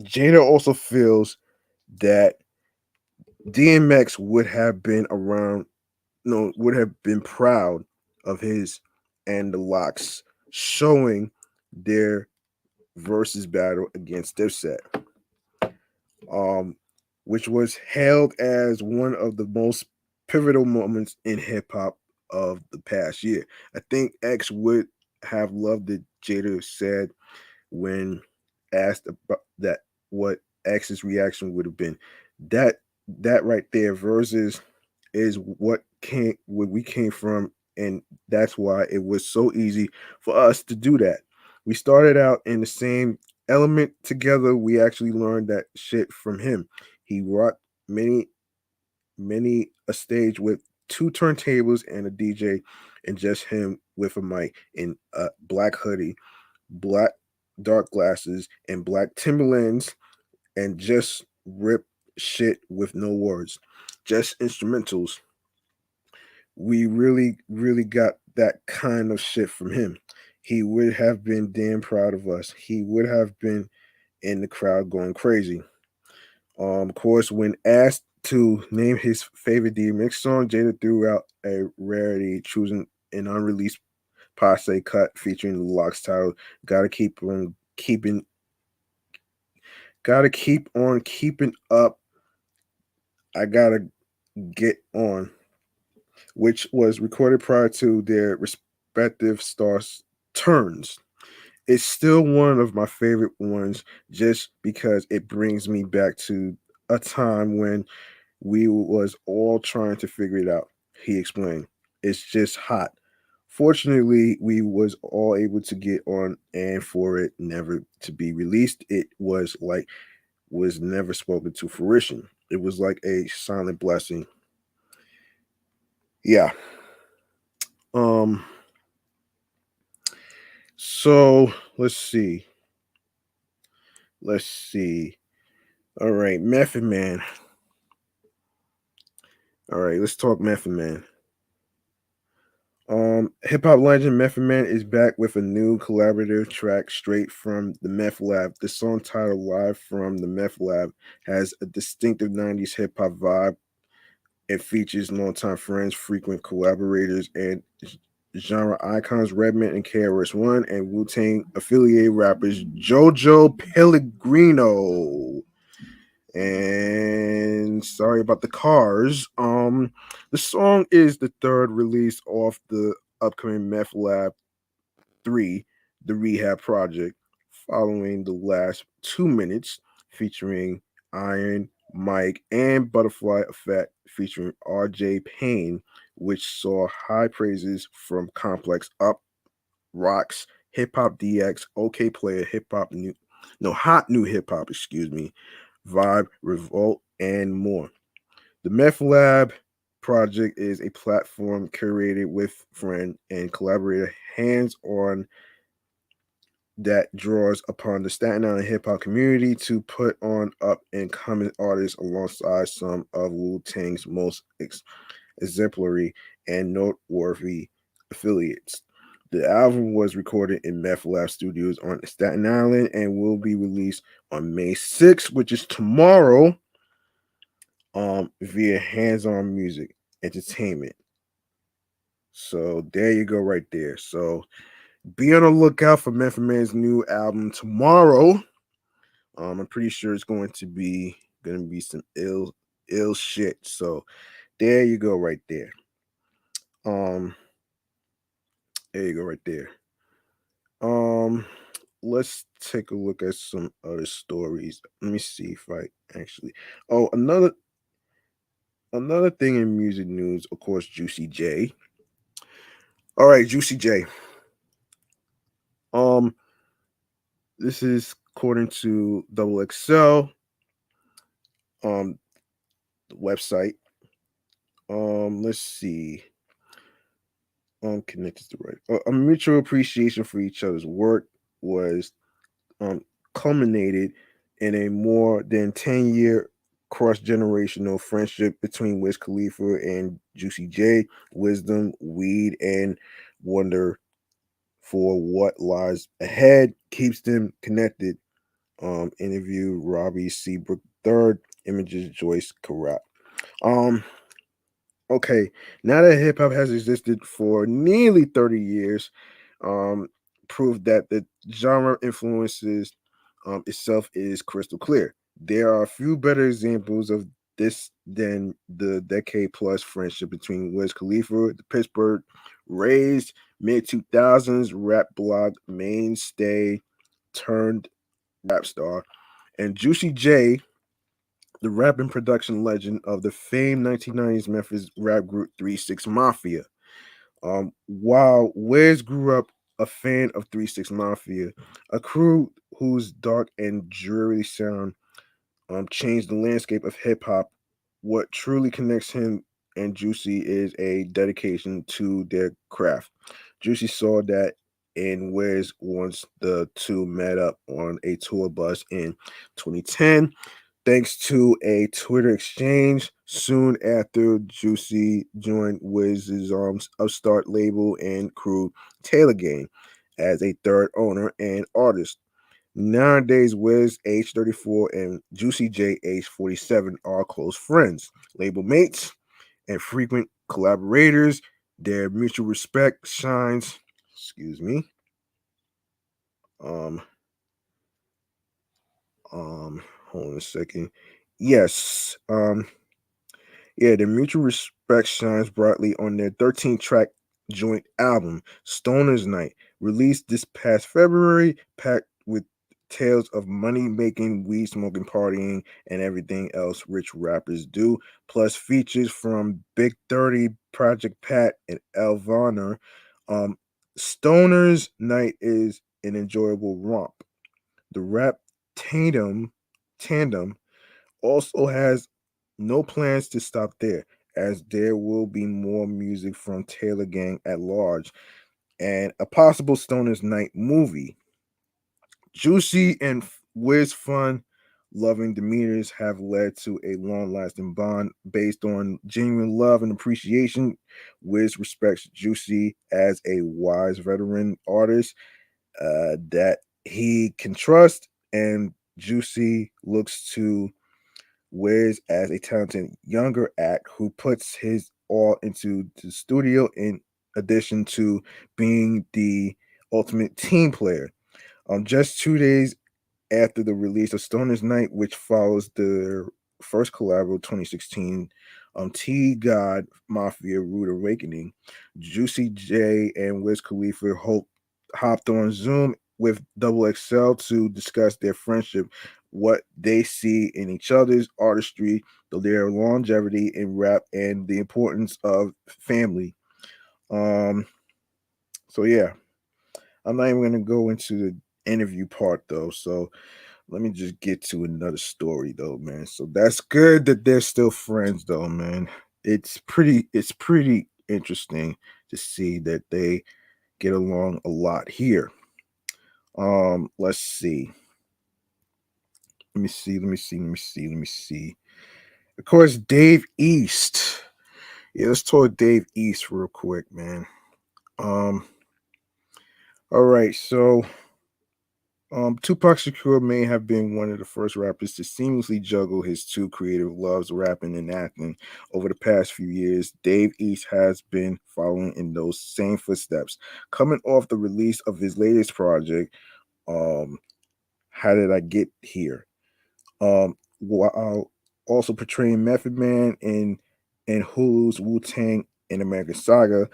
Jada also feels that DMX would have been around, no, would have been proud of his and the Locks showing their versus battle against Dipset, um, which was hailed as one of the most pivotal moments in hip hop of the past year. I think X would have loved it. Jada said when asked about that, what X's reaction would have been. That that right there versus is where we came from, and that's why it was so easy for us to do that. We started out in the same element together. We actually learned that shit from him. He rocked many a stage with two turntables and a DJ, and just him with a mic in a black hoodie, black dark glasses, and black Timberlands, and just rip shit with no words, just instrumentals. We really got that kind of shit from him. He would have been damn proud of us. He would have been in the crowd going crazy. Of course, when asked to name his favorite DMX song, Jada threw out a rarity, choosing an unreleased Passe cut featuring the Locks title "Gotta Keep on Keeping." Gotta keep on keeping up. I gotta get on, which was recorded prior to their respective stars' turns. It's still one of my favorite ones just because it brings me back to a time when we was all trying to figure it out. He explained. It's just hot. Fortunately, we was all able to get on, and for it never to be released, it was never spoken to fruition. It was like a silent blessing. Yeah. Um So let's see. Let's see. All right, Method Man. All right, let's talk Method Man. Hip hop legend Method Man is back with a new collaborative track straight from the Meth Lab. The song titled Live from the Meth Lab has a distinctive 90s hip hop vibe. It features longtime friends, frequent collaborators, and genre icons Redman and KRS-One and Wu-Tang affiliated rappers JoJo Pellegrino. And sorry about the cars. The song is the third release off the upcoming Meth Lab 3, the Rehab Project, following the last 2 minutes featuring Iron, Mike, and Butterfly Effect featuring RJ Payne, which saw high praises from Complex Up, Rocks, Hip Hop DX, OK Player, Hip Hop New, no, Hot New Hip Hop, excuse me, Vibe, Revolt, and more. The Meth Lab project is a platform curated with friend and collaborator hands on that draws upon the Staten Island hip hop community to put on up and coming artists alongside some of Wu Tang's most exemplary and noteworthy affiliates. The album was recorded in Meth Lab Studios on Staten Island and will be released on May 6th, which is tomorrow, via Hands On Music Entertainment. So there you go, right there. So be on the lookout for Method Man's new album tomorrow. I'm pretty sure it's going to be some ill shit. So there you go, right there. Um, there you go, right there. Um, let's take a look at some other stories. Let me see if I actually. Oh, another thing in music news, of course, Juicy J. All right, Juicy J. Um, this is according to Double XL the website. Let's see. Connected to right. A mutual appreciation for each other's work was um culminated in a more than 10-year cross-generational friendship between Wiz Khalifa and Juicy J. Wisdom, weed, and wonder for what lies ahead keeps them connected. Interview Robbie Seabrook third, Images Joyce Carrap. Um, okay, now that hip hop has existed for nearly 30 years, um, proof that the genre influences itself is crystal clear. There are a few better examples of this than the decade plus friendship between Wiz Khalifa, the Pittsburgh raised mid 2000s rap blog mainstay turned rap star, and Juicy J, the rap and production legend of the famed 1990s Memphis rap group 3 6 Mafia. While Wiz grew up a fan of 3 6 Mafia, a crew whose dark and dreary sound changed the landscape of hip hop, what truly connects him and Juicy is a dedication to their craft. Juicy saw that in Wiz once the two met up on a tour bus in 2010. Thanks to a Twitter exchange soon after Juicy joined Wiz's upstart label and crew Taylor Gang as a third owner and artist. Nowadays, Wiz, age 34, and Juicy J, age 47, are close friends, label mates, and frequent collaborators. Their mutual respect shines. Excuse me. Um, Hold on a second. Yes. Yeah, their mutual respect shines brightly on their 13-track joint album, Stoner's Night, released this past February, packed with tales of money making, weed smoking, partying, and everything else rich rappers do, plus features from Big 30, Project Pat, and Elvana. Um, Stoner's Night is an enjoyable romp. The rap tandem also has no plans to stop there, as there will be more music from Taylor Gang at large. and a possible Stoner's Night movie. Juicy and Wiz fun loving demeanors have led to a long lasting bond based on genuine love and appreciation. Wiz respects Juicy as a wise veteran artist that he can trust, and Juicy looks to Wiz as a talented younger act who puts his all into the studio in addition to being the ultimate team player. Just 2 days after the release of Stoner's Night, which follows their first collab of 2016, T God Mafia Rude Awakening, Juicy J and Wiz Khalifa hopped on Zoom with Double XL to discuss their friendship, what they see in each other's artistry, their longevity in rap, and the importance of family. Um, so yeah, I'm not even gonna go into the interview part though. So let me just get to another story though, man. So that's good that they're still friends though, man. It's pretty interesting to see that they get along a lot here. Let's see. Let me see. Of course, Dave East. Yeah, let's talk Dave East real quick, man. Um, all right, so Tupac Shakur may have been one of the first rappers to seamlessly juggle his two creative loves, rapping and acting. Over the past few years, Dave East has been following in those same footsteps. Coming off the release of his latest project, um, How Did I Get Here? While also portraying Method Man in Hulu's Wu Tang in American Saga,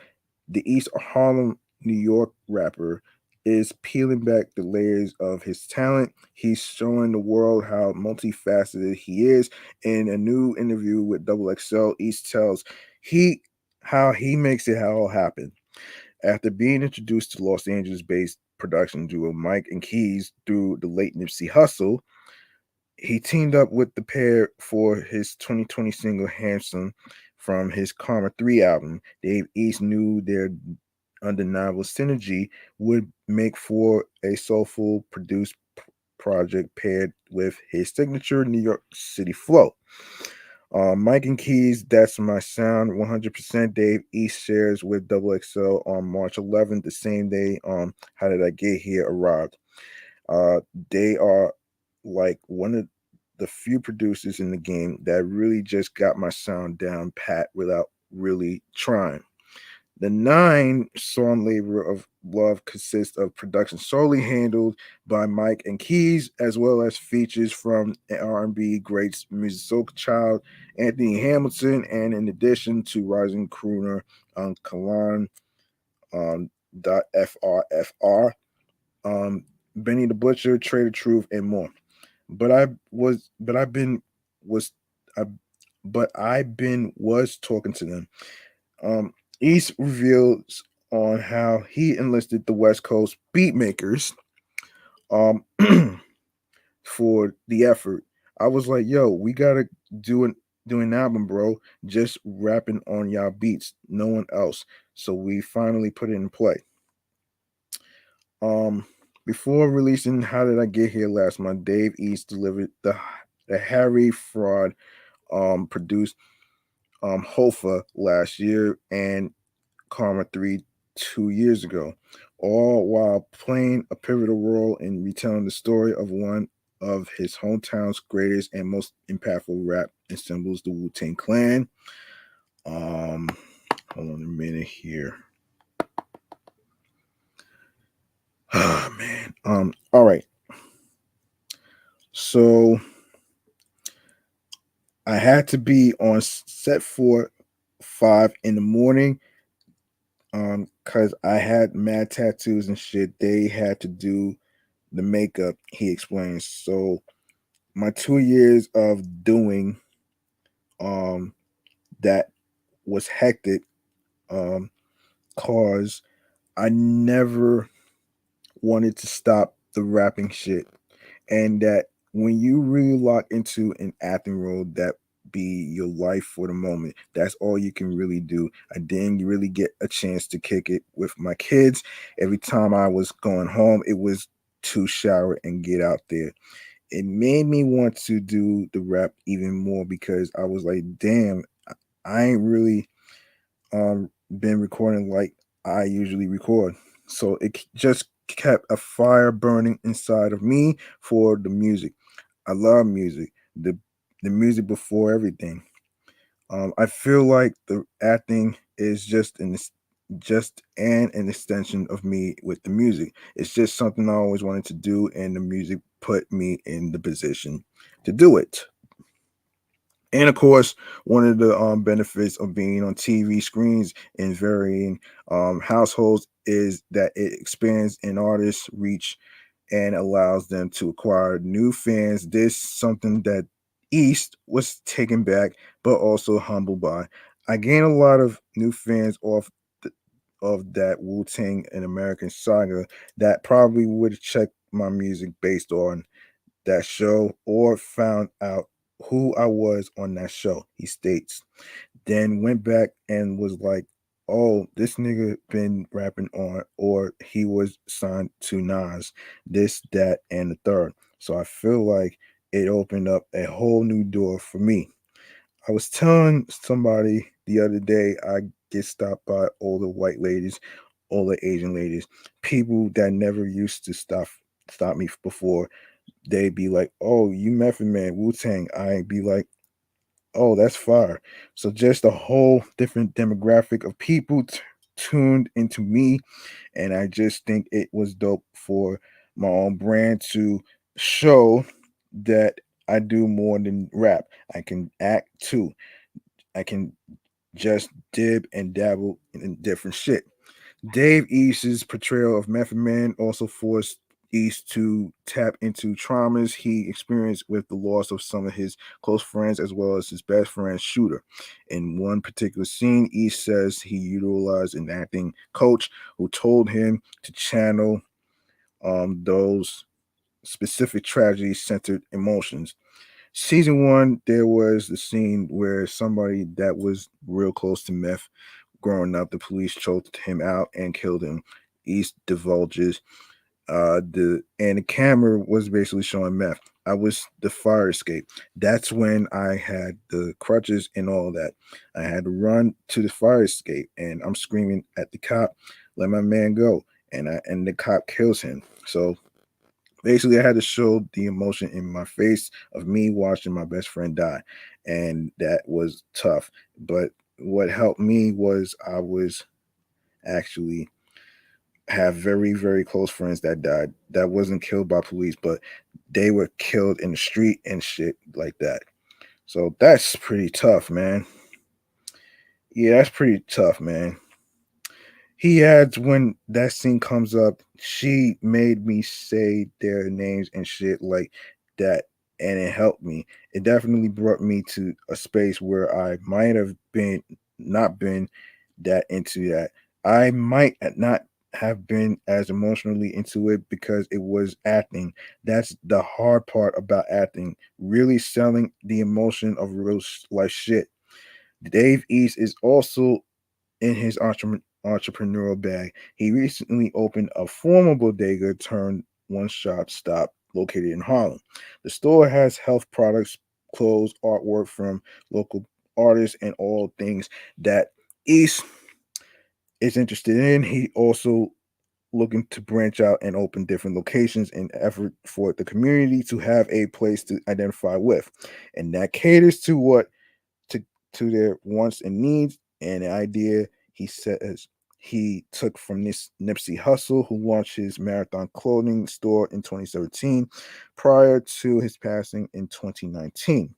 the East Harlem, New York rapper is peeling back the layers of his talent. He's showing the world how multifaceted he is. In a new interview with Double XL, East tells he how he makes it all happen. After being introduced to Los Angeles-based production duo Mike and Keys through the late Nipsey Hussle, he teamed up with the pair for his 2020 single Handsome from his Karma 3 album. Dave East knew their undeniable synergy would make for a soulful produced project paired with his signature New York City flow. Mike and Keys, That's My Sound, 100% Dave East shares with Double XL on March 11th, the same day How Did I Get Here arrived. Uh, they are like one of the few producers in the game that really just got my sound down pat without really trying. The 9 song labor of love consists of production solely handled by Mike and Keys, as well as features from R&B greats Music Soul Child, Anthony Hamilton, and in addition to rising crooner Kalan .frfr, um, Benny the Butcher, Trader Truth, and more. But I was, but I've been was, I, but I've been was talking to them. Um, East reveals on how he enlisted the West Coast beat makers um for the effort. I was like, yo, we gotta do an album, bro. Just rapping on y'all beats, no one else. So we finally put it in play. Um, Before releasing How Did I Get Here last month, Dave East delivered the Harry Fraud produced Hofa last year and Karma 3 2 years ago, all while playing a pivotal role in retelling the story of one of his hometown's greatest and most impactful rap ensembles, the Wu Tang Clan. Um, Hold on a minute here. Oh man. All right. So I had to be on set for 5 in the morning because I had mad tattoos and shit. They had to do the makeup, he explains. So my 2 years of doing um that was hectic, um cause I never wanted to stop the rapping shit. And that when you really lock into an acting role, that be your life for the moment. That's all you can really do. I didn't really get a chance to kick it with my kids. Every time I was going home, it was to shower and get out there. It made me want to do the rap even more because I was like, damn, I ain't really been recording like I usually record. So just kept a fire burning inside of me for the music. I love music. The music before everything. I feel like the acting is just an extension of me with the music. It's just something I always wanted to do, and the music put me in the position to do it. And of course, one of the benefits of being on TV screens in varying households is that it expands an artist's reach and allows them to acquire new fans. This something that East was taken back, but also humbled by. I gained a lot of new fans of that Wu Tang and American Saga that probably would have checked my music based on that show or found out who I was on that show, he states. Then went back and was like, oh, this nigga been rapping on, or he was signed to Nas, this, that, and the third. So I feel like it opened up a whole new door for me. I was telling somebody the other day I get stopped by older white ladies, older Asian ladies, people that never used to stop me before. They'd be like, "Oh, you Method Man, Wu Tang." I'd be like, "Oh, that's fire." So just a whole different demographic of people tuned into me, and I just think it was dope for my own brand to show that I do more than rap. I can act too. I can just dib and dabble in different shit. Dave East's portrayal of Method Man also forced East to tap into traumas he experienced with the loss of some of his close friends as well as his best friend Shooter. In one particular scene, East says he utilized an acting coach who told him to channel those specific tragedy centered emotions. Season one, there was the scene where somebody that was real close to Meth growing up, the police choked him out and killed him. East divulges the camera was basically showing Meth. I was the fire escape. That's when I had the crutches and all that. I had to run to the fire escape and I'm screaming at the cop, let my man go. And the cop kills him. So basically I had to show the emotion in my face of me watching my best friend die. And that was tough. But what helped me was I was actually have very, very close friends that died that wasn't killed by police, but they were killed in the street and shit like that. So that's pretty tough, man. Yeah, that's pretty tough, man. He adds when that scene comes up, she made me say their names and shit like that, and it helped me. It definitely brought me to a space where I might have been not been that into that. I might not have been as emotionally into it because it was acting. That's the hard part about acting, really selling the emotion of real life shit. Dave East is also in his entrepreneurial bag. He recently opened a formal bodega turned one shop stop located in Harlem. The store has health products, clothes, artwork from local artists, and all things that East is interested in. He also looking to branch out and open different locations in effort for the community to have a place to identify with. And that caters to what to their wants and needs and the idea he says he took from this Nipsey Hussle, who launched his marathon clothing store in 2017 prior to his passing in 2019.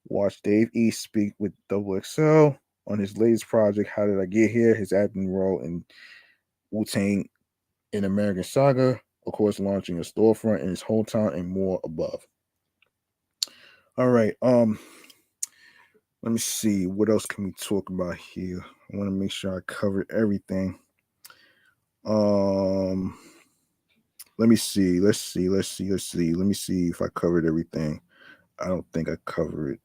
Watch Dave East speak with Double XL on his latest project, How Did I Get Here? His acting role in Wu Tang in American Saga, of course, launching a storefront in his hometown and more above. All right, let me see. What else can we talk about here? I want to make sure I covered everything. Um, let me see. Let's see. Let me see if I covered everything. I don't think I covered it.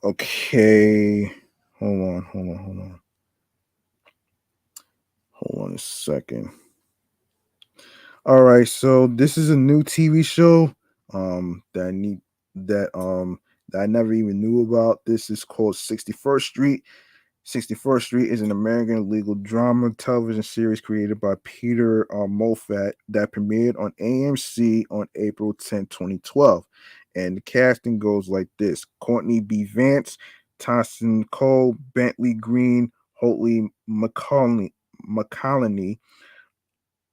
Okay. Hold on. Hold on a second. All right, so this is a new TV show that I need that I never even knew about. This is called 61st Street. 61st Street is an American legal drama television series created by Peter Moffat that premiered on AMC on April 10, 2012. And the casting goes like this: Courtney B. Vance, Tyson Cole, Bentley Green, Holtley McCollany,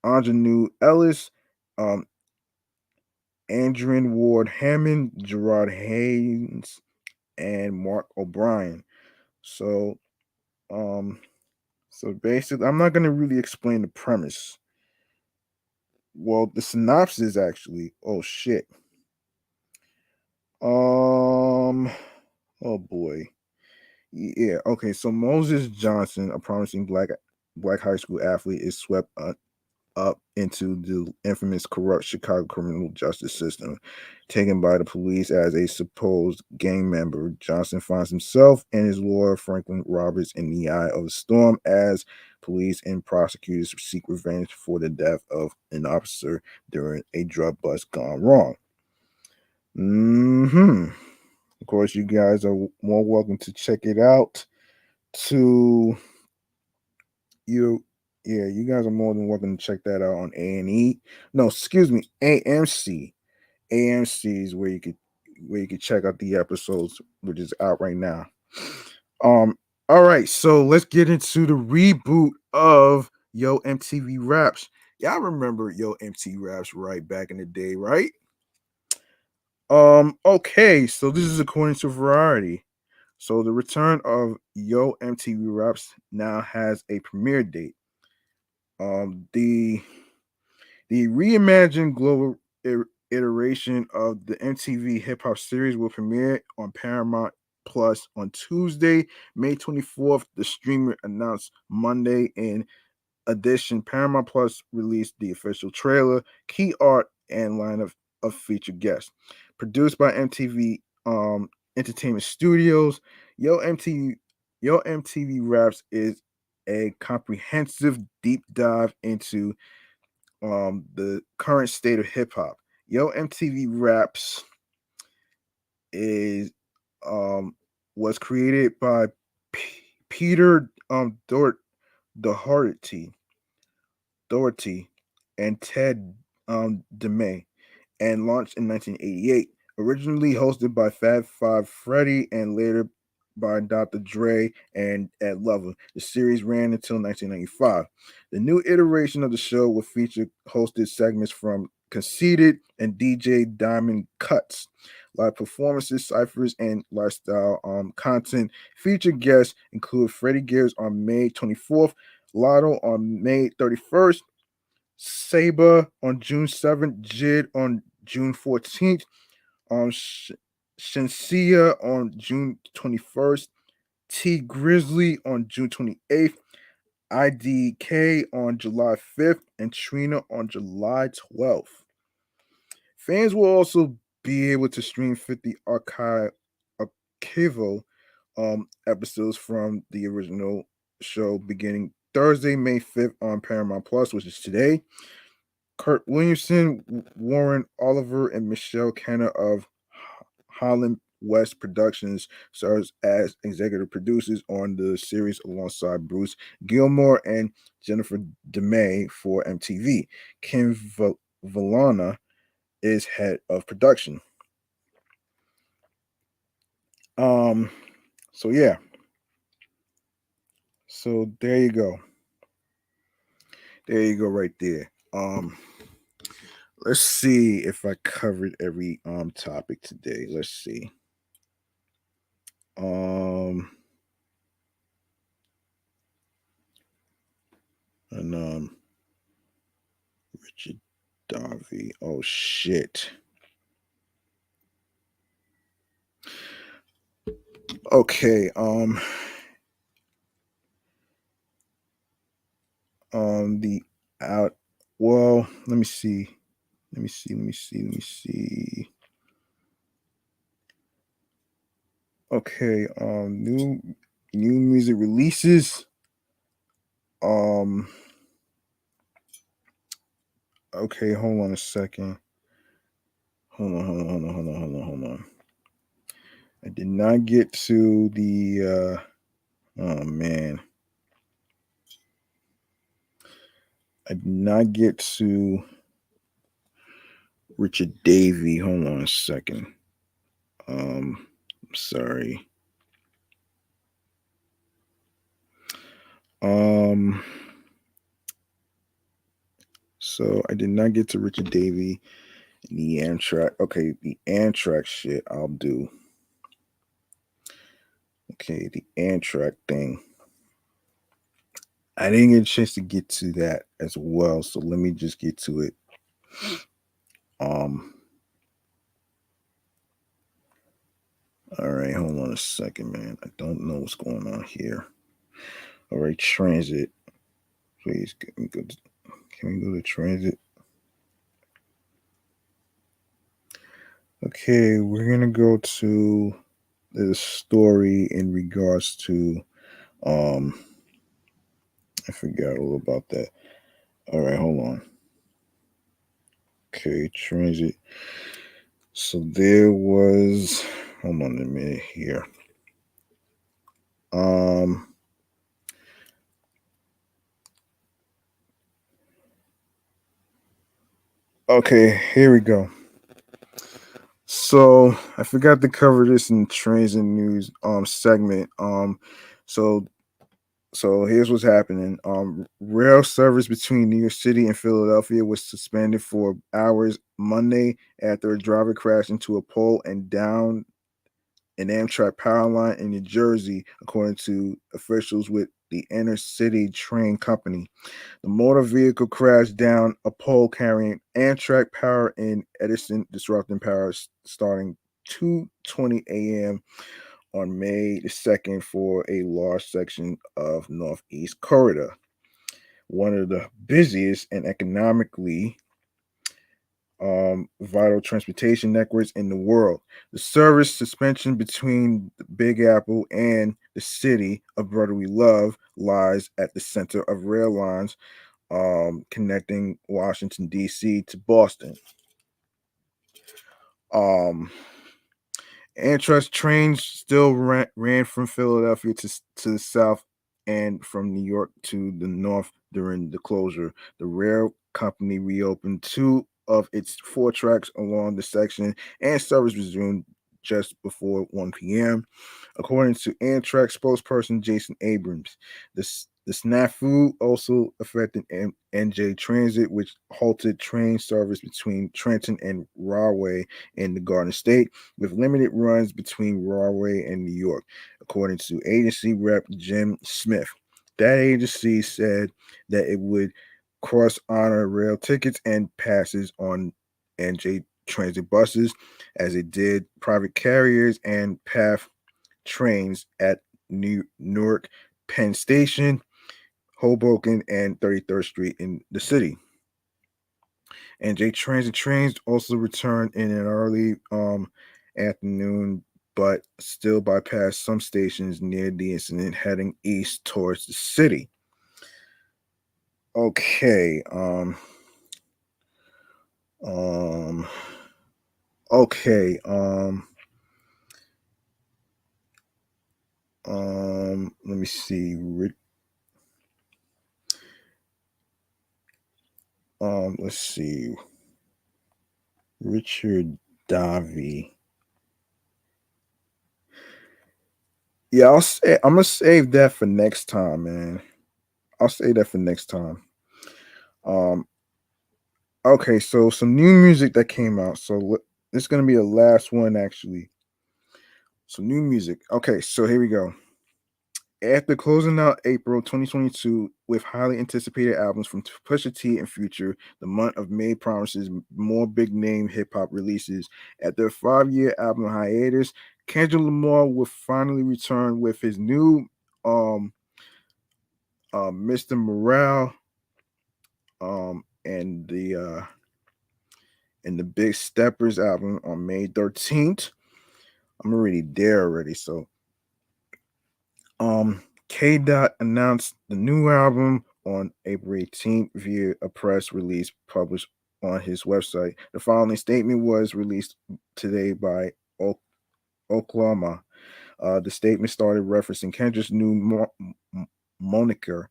Ingenue Ellis, um, Andrin Ward Hammond, Gerard Haynes, and Mark O'Brien. So, um, so basically, I'm not gonna really explain the premise. Well, the synopsis actually. Oh shit. Um. Oh boy. Yeah. Okay. So Moses Johnson, a promising black high school athlete, is swept up into the infamous corrupt Chicago criminal justice system. Taken by the police as a supposed gang member, Johnson finds himself and his lawyer, Franklin Roberts, in the eye of the storm as police and prosecutors seek revenge for the death of an officer during a drug bust gone wrong. Of course, you guys are more welcome to check it out. To you Yeah, you guys are more than welcome to check that out on A&E. No, excuse me, AMC. AMC is where you could check out the episodes, which is out right now. All right, so let's get into the reboot of Yo MTV Raps. Y'all remember Yo MTV Raps right back in the day, right? Okay, so this is according to Variety. So the return of Yo MTV Raps now has a premiere date. The reimagined global iteration of the MTV Hip Hop series will premiere on Paramount Plus on Tuesday, May 24th. The streamer announced Monday. In addition, Paramount Plus released the official trailer, key art, and lineup of featured guests. Produced by MTV Entertainment Studios, Yo MTV Raps is a comprehensive deep dive into the current state of hip hop. Yo MTV Raps is um was created by Peter Doherty Doherty and Ted DeMay and launched in 1988. Originally hosted by Fab Five Freddy and later by Dr. Dre and Ed Lover. The series ran until 1995. The new iteration of the show will feature hosted segments from Conceited and DJ Diamond Cuts. Live performances, ciphers, and lifestyle content. Featured guests include Freddie Gibbs on May 24th, Lotto on May 31st, Saber on June 7th, Jid on June 14th, Shensia on June 21st, T Grizzly on June 28th, IDK on July 5th, and Trina on July 12th. Fans will also be able to stream 50 archival episodes from the original show beginning Thursday, May 5th on Paramount Plus, which is today. Kurt Williamson, Warren Oliver, and Michelle Kenner of Holland West Productions serves as executive producers on the series alongside Bruce Gilmore and Jennifer DeMay for MTV. Kim Valana is head of production. Um, so yeah. So there you go. There you go, right there. Let's see if I covered every topic today. Let's see. And Richard Darby. Oh shit. Okay. The out. Well, let me see. Let me see. Okay, new music releases. Um, okay, hold on a second. Hold on. I did not get to the. Oh man, I did not get to Richard Davey. Hold on a second. Sorry. Um, so I did not get to Richard Davey. The Amtrak. Okay, the Amtrak shit I'll do. Okay, the Amtrak thing. I didn't get a chance to get to that as well, so let me just get to it. Um all right, hold on a second, man. I don't know what's going on here. All right, transit. Please can we go to transit? Okay, we're gonna go to the story in regards to um I forgot all about that. All right, hold on. Okay, transit. So there was hold on a minute here. Um okay, here we go. So I forgot to cover this in transit news segment. So here's what's happening. Rail service between New York City and Philadelphia was suspended for hours Monday after a driver crashed into a pole and down an Amtrak power line in New Jersey, according to officials with the Inner City Train Company. The motor vehicle crashed down a pole carrying Amtrak power in Edison, disrupting power starting 2:20 a.m. on May the 2nd for a large section of Northeast Corridor, one of the busiest and economically vital transportation networks in the world. The service suspension between the Big Apple and the city of brotherly love lies at the center of rail lines connecting Washington D.C. to Boston. Um, Amtrak trains still ran from Philadelphia to the south and from New York to the north during the closure. The rail company reopened two of its four tracks along the section, and service resumed just before 1 p.m. According to Amtrak spokesperson Jason Abrams, the snafu also affected NJ Transit, which halted train service between Trenton and Rahway in the Garden State, with limited runs between Rahway and New York, according to agency rep Jim Smith. That agency said that it would cross honor rail tickets and passes on NJ Transit buses as it did private carriers and path trains at Newark Penn Station, Hoboken, and 33rd Street in the city. And J Transit trains also returned in an early afternoon, but still bypassed some stations near the incident, heading east towards the city. Okay. Um. Okay. Let me see. Let's see. Richard Davey. Yeah, I'm gonna save that for next time, man. I'll save that for next time. Um, okay, so some new music that came out. This is gonna be the last one, actually. Some new music. Okay, so here we go. After closing out April 2022 with highly anticipated albums from Pusha T and Future, the month of May promises more big name hip hop releases. After a 5-year album hiatus, Kendrick Lamar will finally return with his new um Mr. Morale and the Big Steppers album on May 13th. I'm already there already. So K Dot announced the new album on April 18th via a press release published on his website. The following statement was released today by Oklahoma. The statement started referencing Kendrick's new moniker.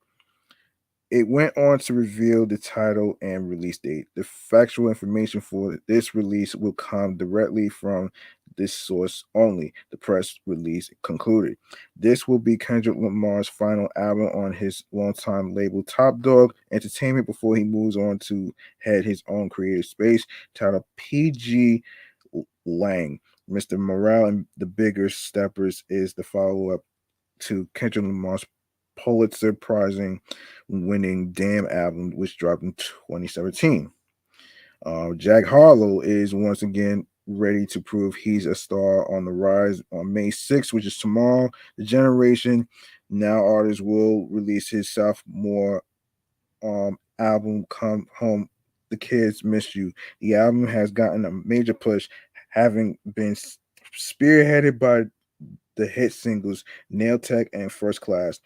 It went on to reveal the title and release date. The factual information for this release will come directly from this source only, the press release concluded. This will be Kendrick Lamar's final album on his longtime label Top Dog Entertainment before he moves on to head his own creative space titled PG Lang. Mr. Morale and the Bigger Steppers is the follow up to Kendrick Lamar's Pulitzer Prize winning Damn album, which dropped in 2017. Jack Harlow is once again ready to prove he's a star on the rise on May 6th, which is tomorrow. The Generation Now artist will release his sophomore album, Come Home, The Kids Miss You. The album has gotten a major push, having been spearheaded by the hit singles Nail Tech and First Class,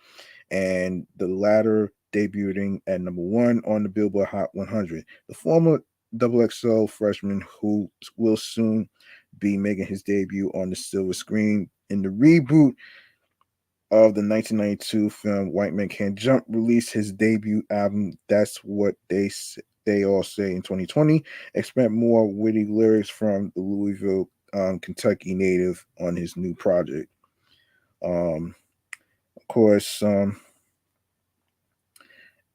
and the latter debuting at number one on the Billboard Hot 100. The former XXL freshman who will soon be making his debut on the silver screen in the reboot of the 1992 film White Man Can't Jump released his debut album That's What They All Say in 2020. Expect more witty lyrics from the Louisville, Kentucky native on his new project. Of course,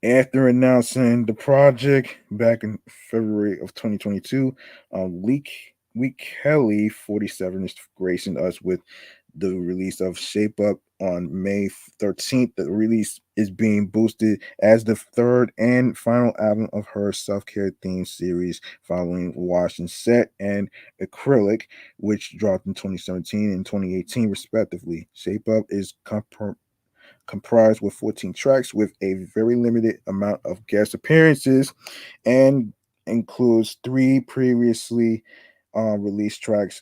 after announcing the project back in February of 2022, Lee Kelly 47 is gracing us with the release of Shape Up on May 13th. The release is being boosted as the third and final album of her self-care themed series following Wash and Set and Acrylic, which dropped in 2017 and 2018 respectively. Shape Up is comprised with 14 tracks with a very limited amount of guest appearances and includes three previously released tracks,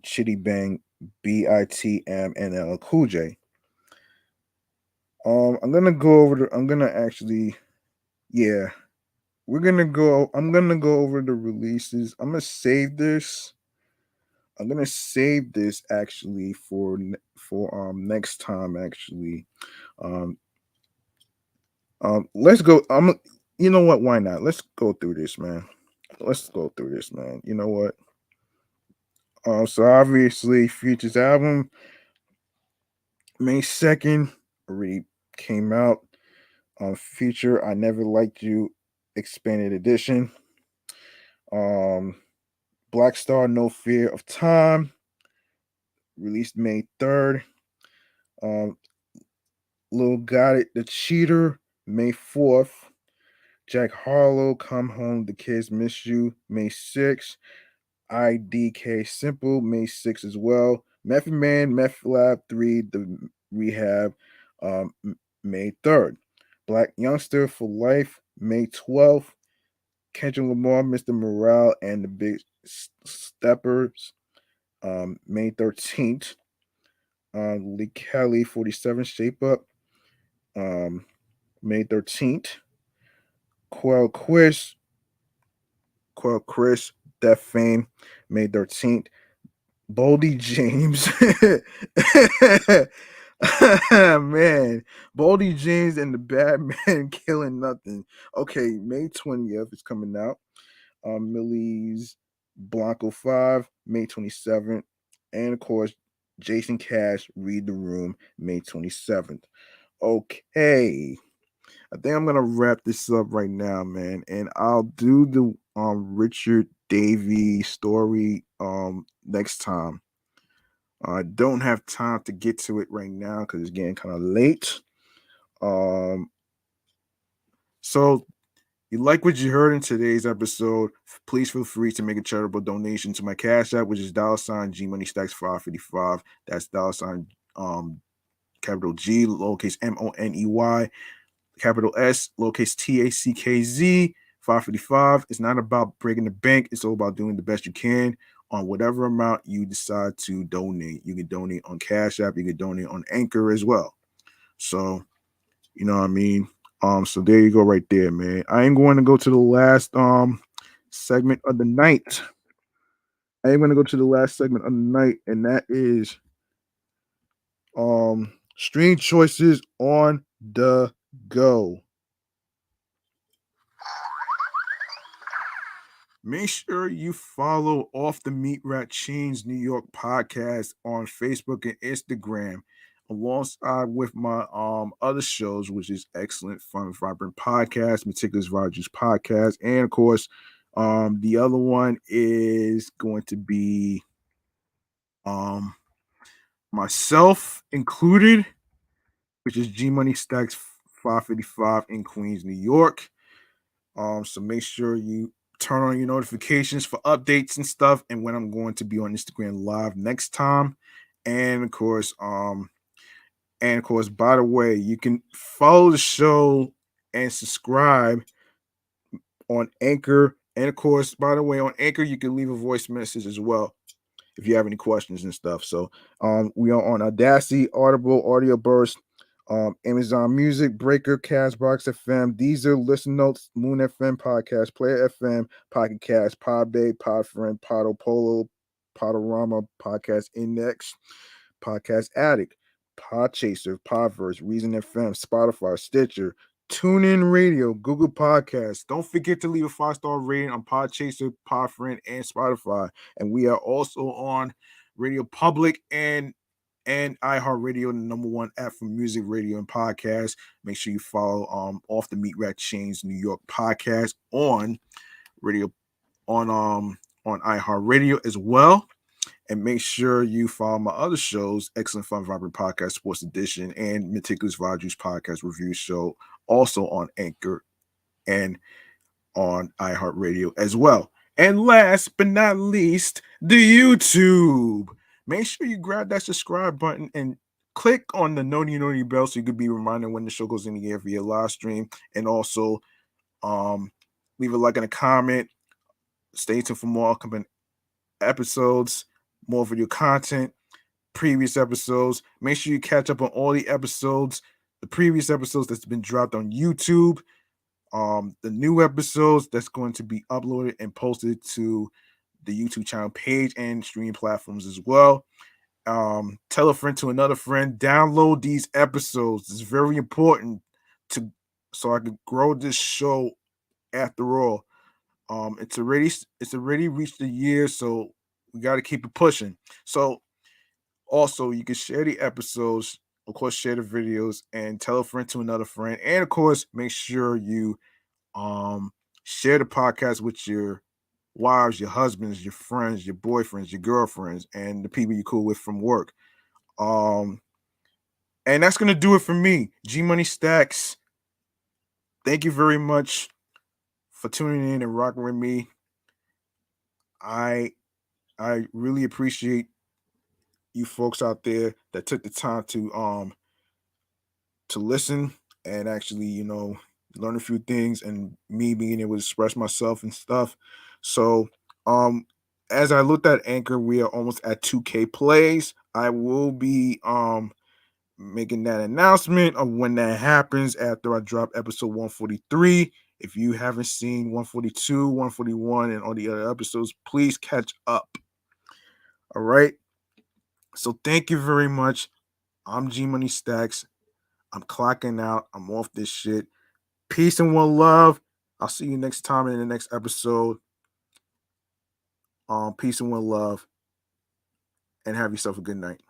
Chitty Bang, BITM, and LL Cool J. I'm gonna go over the. I'm gonna actually, yeah, we're gonna go. I'm gonna go over the releases. I'm gonna save this. I'm gonna save this actually for next time actually. Um, let's go. You know what? Why not? Let's go through this, man. Let's go through this, man. You know what? So obviously, Future's album May 2nd already came out. Future, I Never Liked You, expanded edition. Um, Black Star, No Fear of Time, released May 3rd. Um, Lil Got It, The Cheater, May 4th. Jack Harlow, Come Home, The Kids Miss You, May 6th. IDK Simple, May 6th as well. Method Man, Meth Lab 3, The Rehab, May 3rd. Black Youngster for Life, May 12th. Kendrick Lamar, Mr. Morale, and the Big Steppers, May 13th. Lee Kelly, 47, Shape Up, May 13th. Quell Chris, Death Fame, May 13th. Boldy James. Man, Boldy James and the Batman Killing Nothing. Okay, May 20th is coming out. Millie's Blanco 5, May 27th. And of course, Jason Cash, Read the Room, May 27th. Okay. I think I'm gonna wrap this up right now, man, and I'll do the Richard Davey story next time. I don't have time to get to it right now because it's getting kind of late. Um, so you like what you heard in today's episode? Please feel free to make a charitable donation to my Cash App, which is $G Money Stacks 555. That's capital G lowercase MONEY capital S lowercase TACKZ 555. It's not about breaking the bank. It's all about doing the best you can on whatever amount you decide to donate. You can donate on Cashapp, you can donate on Anchor as well. So, you know what I mean? So there you go right there, man. I am going to go to the last segment of the night. I am going to go to the last segment of the night, and that is stream choices on the go. Make sure you follow Off the Meat Rat Chainz New York podcast on Facebook and Instagram, alongside with my other shows, which is Excellent Fun Vibrant Podcast, Meticulous Rogers Podcast, and of course, the other one is going to be myself included, which is G Money Stacks 555 in Queens, New York. So make sure you turn on your notifications for updates and stuff, and when I'm going to be on Instagram Live next time. And of course, by the way, you can follow the show and subscribe on Anchor. And of course, by the way, on Anchor, you can leave a voice message as well if you have any questions and stuff. So we are on Audacity, Audible, Audio Burst, Amazon Music, Breaker, Castbox FM, Deezer, Listen Notes, Moon FM, Podcast, Player FM, Pocket Cast, Podbay, Podfriend, Podopolo, Podorama, Podcast Index, Podcast Addict, Podchaser, Podverse, Reason FM, Spotify, Stitcher, TuneIn Radio, Google Podcasts. Don't forget to leave a 5-star rating on Podchaser, Podfriend, and Spotify. And we are also on Radio Public and iHeartRadio, the number one app for music, radio, and podcasts. Make sure you follow Off the Meat Rat Chainz New York podcast on radio on iHeartRadio as well. And make sure you follow my other shows, Excellent Fun Vibrant Podcast, Sports Edition, and Meticulous Rogers Podcast Review Show, also on Anchor and on iHeartRadio as well. And last but not least, the YouTube. Make sure you grab that subscribe button and click on the noti bell so you can be reminded when the show goes in the air via live stream. And also leave a like and a comment. Stay tuned for more upcoming episodes, more video content, previous episodes. Make sure you catch up on all the episodes, the previous episodes that's been dropped on YouTube, the new episodes that's going to be uploaded and posted to the YouTube channel page and streaming platforms as well. Tell a friend to another friend. Download these episodes. It's very important so I can grow this show. After all, it's already reached a year, so we got to keep it pushing. So also, you can share the episodes, of course, share the videos, and tell a friend to another friend. And of course, make sure you share the podcast with your wives, your husbands, your friends, your boyfriends, your girlfriends, and the people you're cool with from work. And that's gonna do it for me. G Money Stacks. Thank you very much for tuning in and rocking with me. I really appreciate you folks out there that took the time to listen and actually, learn a few things, and me being able to express myself and stuff. So as I looked at Anchor, we are almost at 2K plays. I will be making that announcement of when that happens after I drop episode 143. If you haven't seen 142, 141, and all the other episodes, please catch up. All right. So thank you very much. I'm G Money Stacks. I'm clocking out. I'm off this shit. Peace and one love. I'll see you next time in the next episode. Peace and one love. And have yourself a good night.